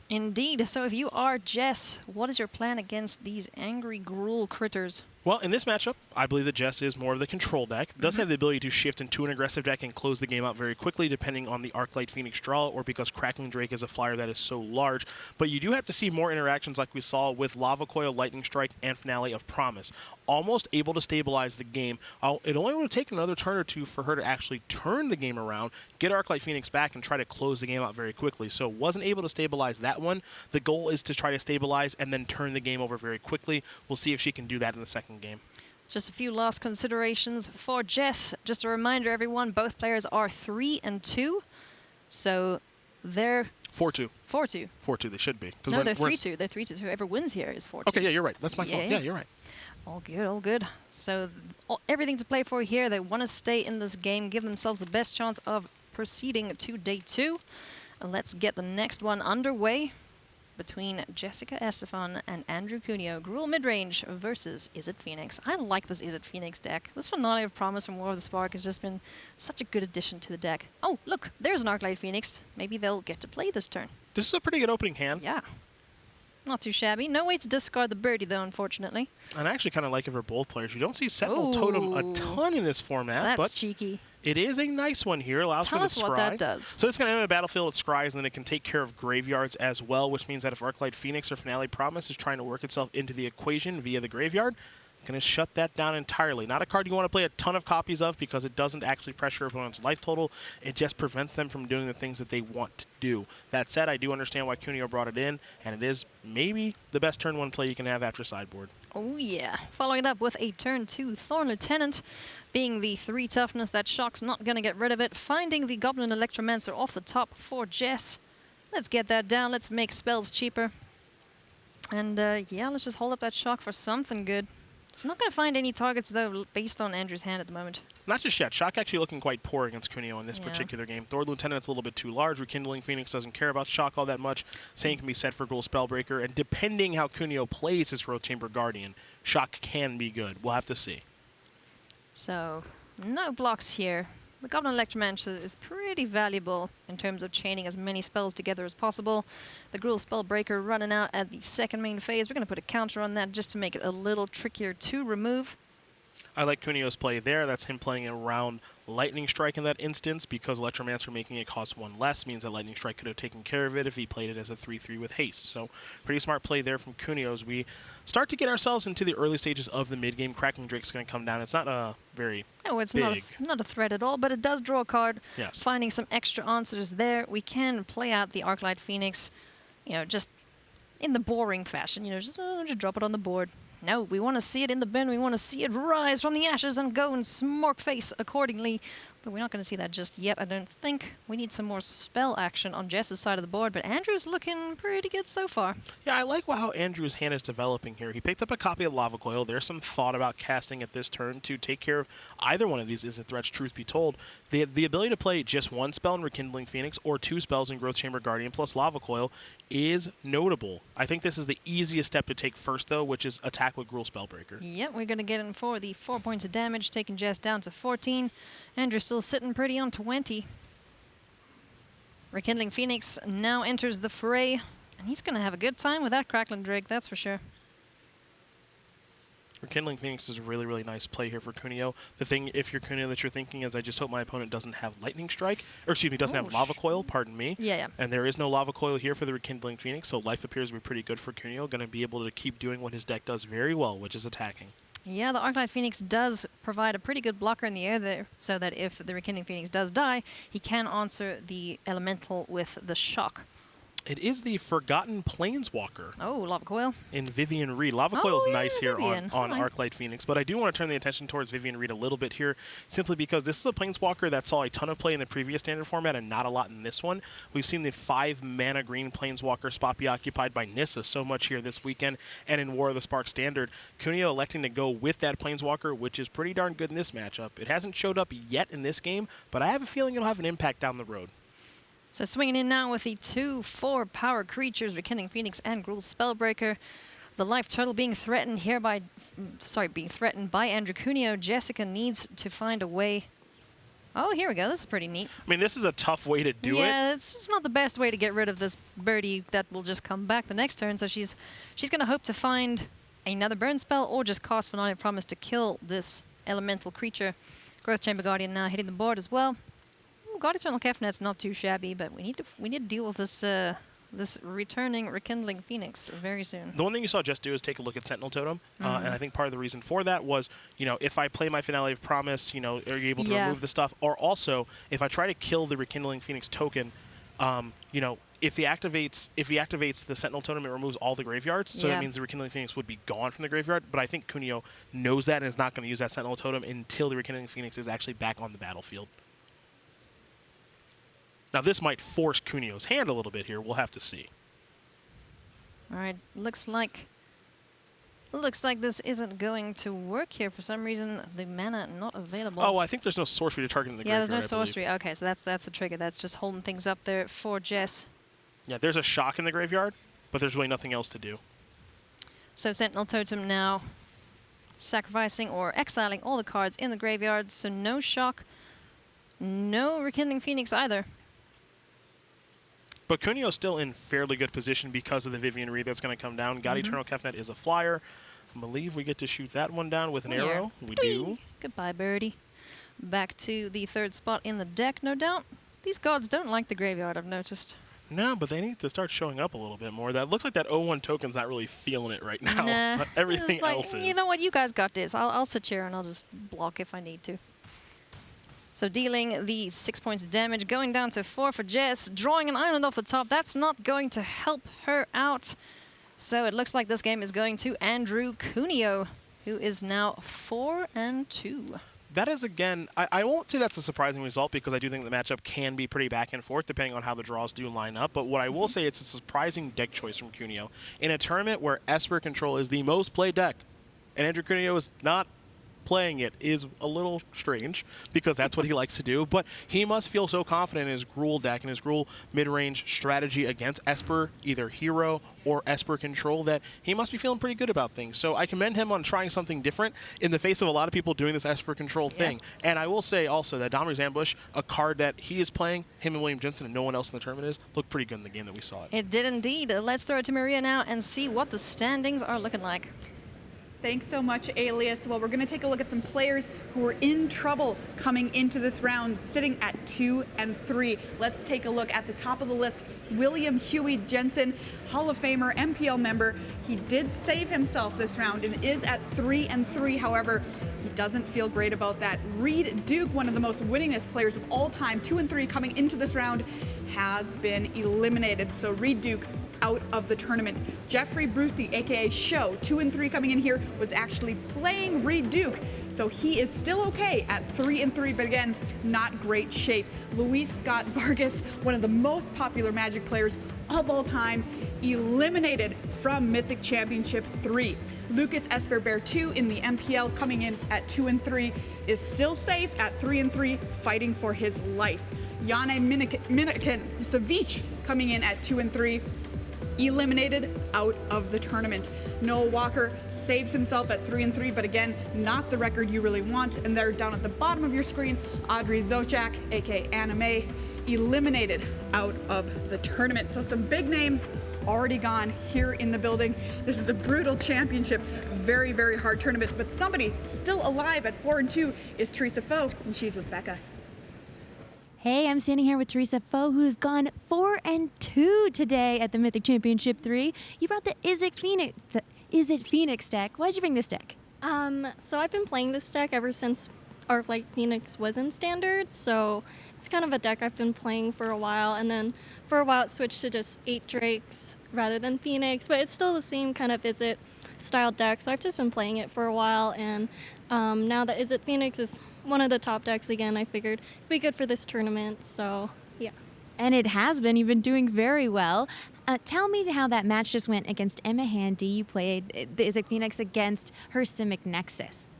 Speaker 5: Indeed. So if you are Jess, what is your plan against these angry Gruul critters?
Speaker 6: Well, in this matchup, I believe that Jess is more of the control deck. Does have the ability to shift into an aggressive deck and close the game out very quickly, depending on the Arclight Phoenix draw, or because Crackling Drake is a flyer that is so large. But you do have to see more interactions like we saw with Lava Coil, Lightning Strike, and Finale of Promise. Almost able to stabilize the game. It only would take another turn or 2 for her to actually turn the game around, get Arclight Phoenix back, and try to close the game out very quickly. So wasn't able to stabilize that one. The goal is to try to stabilize and then turn the game over very quickly. We'll see if she can do that in the second game.
Speaker 5: Just a few last considerations for Jess. Just a reminder, everyone, both players are 3 and 2. So they're
Speaker 6: 4-2.
Speaker 5: 4-2.
Speaker 6: 4-2, they should be.
Speaker 5: No, they're 3-2. They're 3-2. Whoever wins here is 4-2.
Speaker 6: Okay, yeah, you're right. That's my fault. Yeah, you're right.
Speaker 5: All good, all good. So everything to play for here. They want to stay in this game, give themselves the best chance of proceeding to day 2. Let's get the next one underway between Jessica Estefan and Andrew Kunio. Gruul midrange versus Izzet Phoenix. I like this Izzet Phoenix deck. This Finale of Promise from War of the Spark has just been such a good addition to the deck. Oh, look, there's an Arclight Phoenix. Maybe they'll get to play this turn.
Speaker 6: This is a pretty good opening hand.
Speaker 5: Yeah. Not too shabby. No way to discard the birdie, though, unfortunately.
Speaker 6: And I actually kind of like it for both players. You don't see Sentinel Totem a ton in this format.
Speaker 5: That's cheeky.
Speaker 6: It is a nice one here. Allows for the scry.
Speaker 5: Tell us what that does.
Speaker 6: So it's going to enter the battlefield at scries, and then it can take care of graveyards as well, which means that if Arclight Phoenix or Finale Promise is trying to work itself into the equation via the graveyard, going to shut that down entirely. Not a card you want to play a ton of copies of because it doesn't actually pressure opponent's life total. It just prevents them from doing the things that they want to do. That said, I do understand why Kunio brought it in, and it is maybe the best turn 1 play you can have after sideboard.
Speaker 5: Oh yeah. Following it up with a turn 2 Thorn Lieutenant, being the 3 toughness. That Shock's not going to get rid of it. Finding the Goblin Electromancer off the top for Jess. Let's get that down. Let's make spells cheaper. And yeah, let's just hold up that Shock for something good. It's not going to find any targets, though, based on Andrew's hand at the moment.
Speaker 6: Not just yet. Shock actually looking quite poor against Kunio in this particular game. Thor Lieutenant's a little bit too large. Rekindling Phoenix doesn't care about Shock all that much. Same can be said for Gruul Spellbreaker. And depending how Kunio plays his Growth Chamber Guardian, Shock can be good. We'll have to see.
Speaker 5: So, no blocks here. The Goblin Electromancer is pretty valuable in terms of chaining as many spells together as possible. The Gruul Spellbreaker running out at the second main phase. We're going to put a counter on that just to make it a little trickier to remove.
Speaker 6: I like Kunio's play there. That's him playing around Lightning Strike in that instance, because Electromancer making it cost 1 less means that Lightning Strike could have taken care of it if he played it as a 3/3 with haste. So pretty smart play there from Kunio as we start to get ourselves into the early stages of the mid-game. Crackling Drake's going to come down. It's not very
Speaker 5: it's
Speaker 6: big.
Speaker 5: not a threat at all, but it does draw a card.
Speaker 6: Yes.
Speaker 5: Finding some extra answers there. We can play out the Arclight Phoenix, just in the boring fashion. Just drop it on the board. No, we want to see it in the bin. We want to see it rise from the ashes and go and smork face accordingly. But we're not going to see that just yet, I don't think. We need some more spell action on Jess's side of the board, but Andrew's looking pretty good so far.
Speaker 6: Yeah, I like how Andrew's hand is developing here. He picked up a copy of Lava Coil. There's some thought about casting at this turn to take care of either one of these Isn't threats, truth be told. The ability to play just one spell in Rekindling Phoenix or 2 spells in Growth Chamber Guardian plus Lava Coil is notable. I think this is the easiest step to take first, though, which is attack with Gruul Spellbreaker.
Speaker 5: Yep, we're going to get in for the 4 points of damage, taking Jess down to 14. Andrew's still sitting pretty on 20. Rekindling Phoenix now enters the fray, and he's going to have a good time with that Crackling Drake, that's for sure.
Speaker 6: Rekindling Phoenix is a really, really nice play here for Kunio. The thing, if you're Kunio, that you're thinking is, I just hope my opponent doesn't have Lightning Strike, or excuse me, doesn't have Lava Coil, pardon me.
Speaker 5: Yeah.
Speaker 6: And there is no Lava Coil here for the Rekindling Phoenix, so life appears to be pretty good for Kunio. Going to be able to keep doing what his deck does very well, which is attacking.
Speaker 5: Yeah, the Arclight Phoenix does provide a pretty good blocker in the air there, so that if the Rekindling Phoenix does die, he can answer the Elemental with the Shock.
Speaker 6: It is the Forgotten Planeswalker.
Speaker 5: Oh, Lava Coil.
Speaker 6: In Vivian Reed. Lava Coil is nice here
Speaker 5: Vivian.
Speaker 6: on Arclight Phoenix, but I do want to turn the attention towards Vivian Reed a little bit here, simply because this is a Planeswalker that saw a ton of play in the previous standard format and not a lot in this one. We've seen the 5-mana green Planeswalker spot be occupied by Nissa so much here this weekend, and in War of the Spark Standard, Kunio electing to go with that Planeswalker, which is pretty darn good in this matchup. It hasn't showed up yet in this game, but I have a feeling it'll have an impact down the road.
Speaker 5: So swinging in now with the 2/4 power creatures, Rekindling Phoenix and Gruul Spellbreaker. The life total being threatened here by, being threatened by Andrew Kunio. Jessica needs to find a way. Oh, here we go. This is pretty neat.
Speaker 6: I mean, this is a tough way to do it.
Speaker 5: Yeah, it's not the best way to get rid of this birdie that will just come back the next turn. So she's going to hope to find another burn spell or just cast Phenomenal Promise to kill this elemental creature. Growth Chamber Guardian now hitting the board as well. God Eternal Kefnet's not too shabby, but we need to deal with this this returning Rekindling Phoenix very soon.
Speaker 6: The one thing you saw Jess do is take a look at Sentinel Totem, and I think part of the reason for that was, if I play my Finale of Promise, are you able to remove the stuff? Or also, if I try to kill the Rekindling Phoenix token, if he activates the Sentinel Totem, it removes all the graveyards, so that means the Rekindling Phoenix would be gone from the graveyard, but I think Kunio knows that and is not going to use that Sentinel Totem until the Rekindling Phoenix is actually back on the battlefield. Now, this might force Kunio's hand a little bit here. We'll have to see.
Speaker 5: All right, looks like this isn't going to work here. For some reason, the mana not available.
Speaker 6: Oh, I think there's no sorcery to target in the graveyard.
Speaker 5: Yeah, there's no sorcery. Okay, so that's the trigger. That's just holding things up there for Jess.
Speaker 6: Yeah, there's a shock in the graveyard, but there's really nothing else to do.
Speaker 5: So Sentinel Totem now sacrificing or exiling all the cards in the graveyard. So no shock, no Rekindling Phoenix either.
Speaker 6: But Kunio's still in fairly good position because of the Vivian Reed that's going to come down. God Eternal Kefnet is a flyer. I believe we get to shoot that one down with an arrow. We do.
Speaker 5: Goodbye, birdie. Back to the 3rd spot in the deck, no doubt. These gods don't like the graveyard, I've noticed.
Speaker 6: No, but they need to start showing up a little bit more. That looks like that 0-1 token's not really feeling it right now.
Speaker 5: Nah,
Speaker 6: but everything
Speaker 5: like,
Speaker 6: else is.
Speaker 5: You know what? You guys got this. I'll sit here and I'll just block if I need to. So dealing the 6 points of damage, going down to 4 for Jess, drawing an island off the top. That's not going to help her out. So it looks like this game is going to Andrew Kunio, who is now 4-2.
Speaker 6: That is, again, I won't say that's a surprising result because I do think the matchup can be pretty back and forth depending on how the draws do line up. But what I will say, it's a surprising deck choice from Kunio. In a tournament where Esper Control is the most played deck, and Andrew Kunio is not playing it, is a little strange because that's what he likes to do, but he must feel so confident in his Gruul deck and his Gruul mid-range strategy against Esper, either Hero or Esper Control, that he must be feeling pretty good about things. So I commend him on trying something different in the face of a lot of people doing this Esper Control thing. And I will say also that Dominic's Ambush, a card that he is playing, him and William Jensen and no one else in the tournament is, looked pretty good in the game that we saw it.
Speaker 5: It did indeed. Let's throw it to Maria now and see what the standings are looking like.
Speaker 2: Thanks so much, Alias. Well, we're going to take a look at some players who are in trouble coming into this round, sitting at 2 and 3. Let's take a look at the top of the list. William Huey Jensen, Hall of Famer, MPL member. He did save himself this round and is at 3 and 3. However, he doesn't feel great about that. Reed Duke, one of the most winningest players of all time, 2 and 3 coming into this round, has been eliminated. So Reed Duke out of the tournament. Jeffrey Brucey, aka Show, 2-3 coming in here, was actually playing Reed Duke. So he is still okay at 3-3, but again, not great shape. Luis Scott Vargas, one of the most popular Magic players of all time, eliminated from Mythic Championship 3. Lucas Esper Bear 2 in the MPL coming in at 2-3 is still safe at 3-3, fighting for his life. Jane Minikin Savic coming in at 2-3, eliminated out of the tournament. Noah Walker saves himself at 3-3, but again, not the record you really want. And there down at the bottom of your screen, Audrey Zochak, aka Anime, eliminated out of the tournament. So some big names already gone here in the building. This is a brutal championship, very, very hard tournament, but somebody still alive at 4-2 is Teresa Foe, and she's with Becca.
Speaker 4: Hey, I'm standing here with Teresa Foe, who's gone 4-2 today at the Mythic Championship 3. You brought the Is It Phoenix deck. Why did you bring this deck?
Speaker 21: So I've been playing this deck ever since Arclight Phoenix was in Standard, so it's kind of a deck I've been playing for a while, and then for a while it switched to just 8 Drakes rather than Phoenix, but it's still the same kind of Is It style deck, so I've just been playing it for a while, and now that Is It Phoenix is one of the top decks again, I figured it'd be good for this tournament, so yeah.
Speaker 4: And it has been. You've been doing very well. Tell me how that match just went against Emma Handy. You played the Is It Phoenix against her Simic Nexus.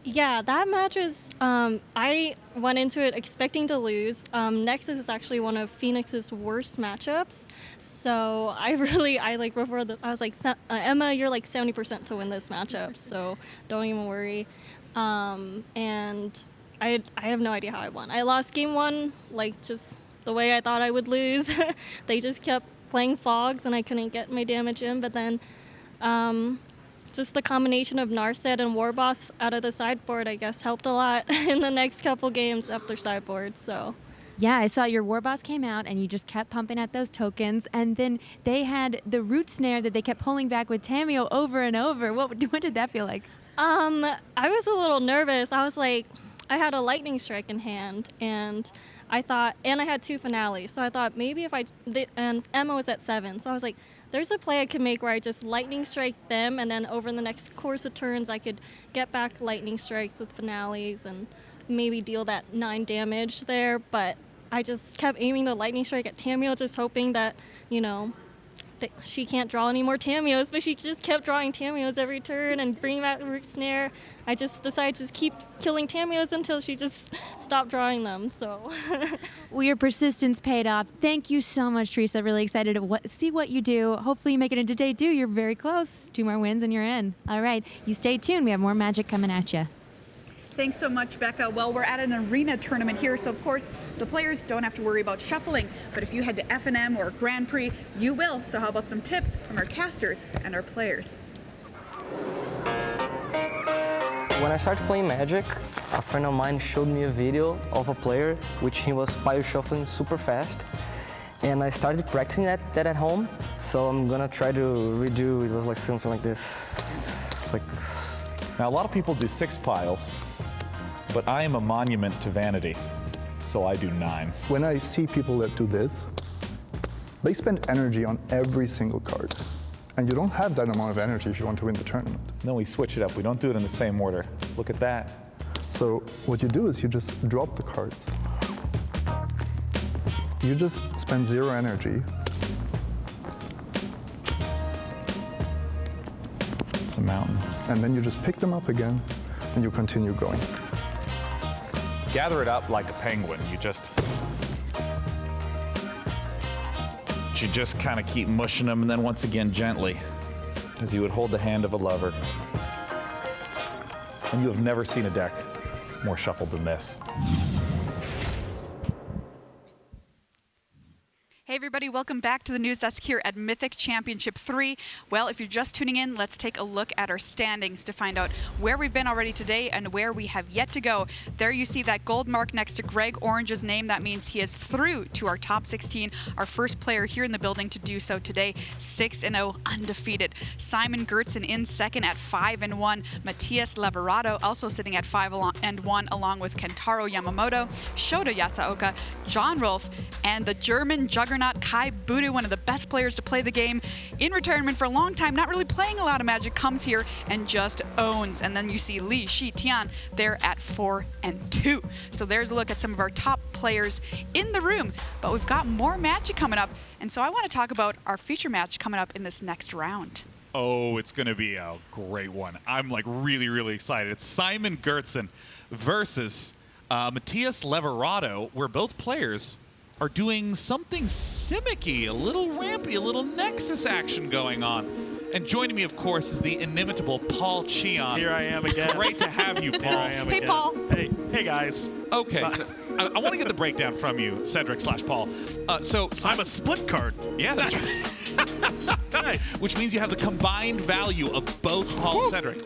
Speaker 21: Yeah, that match was, I went into it expecting to lose. Nexus is actually one of Phoenix's worst matchups. So I was like, Emma, you're like 70% to win this matchup, so don't even worry. And I have no idea how I won. I lost game 1, like just the way I thought I would lose. They just kept playing fogs and I couldn't get my damage in, but then, just the combination of Narset and Warboss out of the sideboard, I guess, helped a lot in the next couple games after sideboard, so.
Speaker 4: Yeah, I saw your Warboss came out and you just kept pumping at those tokens, and then they had the Root Snare that they kept pulling back with Tamio over and over. What did that feel like?
Speaker 21: I was a little nervous. I was like, I had a Lightning Strike in hand, and I thought, and I had 2 finales, so I thought maybe if and Emma was at 7, so I was like, there's a play I could make where I just Lightning Strike them, and then over the next course of turns, I could get back Lightning Strikes with finales and maybe deal that 9 damage there. But I just kept aiming the Lightning Strike at Tamio, just hoping that, that she can't draw any more Tamios, but she just kept drawing Tamios every turn and bringing back the Root Snare. I just decided to just keep killing Tamios until she just stopped drawing them, so.
Speaker 4: Well, your persistence paid off. Thank you so much, Teresa. Really excited to see what you do. Hopefully you make it into day 2. You're very close. 2 more wins and you're in. All right, you stay tuned. We have more Magic coming at you.
Speaker 2: Thanks so much, Becca. Well, we're at an arena tournament here, so of course the players don't have to worry about shuffling, but if you head to FNM or Grand Prix, you will. So how about some tips from our casters and our players?
Speaker 22: When I started playing Magic, a friend of mine showed me a video of a player which he was power shuffling super fast, and I started practicing that at home. So I'm gonna try to redo. It was like something like this.
Speaker 23: Now a lot of people do 6 piles, but I am a monument to vanity, so I do 9.
Speaker 24: When I see people that do this, they spend energy on every single card. And you don't have that amount of energy if you want to win the tournament.
Speaker 23: No, we switch it up. We don't do it in the same order. Look at that.
Speaker 24: So what you do is you just drop the cards. You just spend 0 energy.
Speaker 23: It's a mountain.
Speaker 24: And then you just pick them up again, and you continue going.
Speaker 23: Gather it up like a penguin. You just kind of keep mushing them, and then once again gently, as you would hold the hand of a lover. And you have never seen a deck more shuffled than this.
Speaker 2: Hey everybody, welcome back to the news desk here at Mythic Championship 3. Well, if you're just tuning in, let's take a look at our standings to find out where we've been already today and where we have yet to go. There you see that gold mark next to Greg Orange's name. That means he is through to our top 16, our first player here in the building to do so today, 6-0 undefeated. Simon Gertzen in second at 5-1. Matthias Leverato also sitting at 5-1 along with Kentaro Yamamoto, Shota Yasaoka, John Rolfe, and the German juggernaut Kai Budde, one of the best players to play the game, in retirement for a long time, not really playing a lot of Magic, comes here and just owns. And then you see Li Shi Tian there at 4 and 2. So there's a look at some of our top players in the room. But we've got more Magic coming up. And so I want to talk about our feature match coming up in this next round.
Speaker 1: Oh, it's going to be a great one. I'm like really, really excited. It's Simon Gertzen versus Matthias Leverato, where both players are doing something Simic-y, a little rampy, a little Nexus action going on. And joining me, of course, is the inimitable Paul Cheon.
Speaker 6: Here I am again.
Speaker 1: Great to have you, Paul.
Speaker 6: Here I am again.
Speaker 2: Paul.
Speaker 6: Hey guys.
Speaker 1: Okay, so I want to get the breakdown from you, Cedric/Paul. So
Speaker 6: I'm a split card.
Speaker 1: Yeah, that's right.
Speaker 6: Nice.
Speaker 1: Which means you have the combined value of both Paul and Cedric.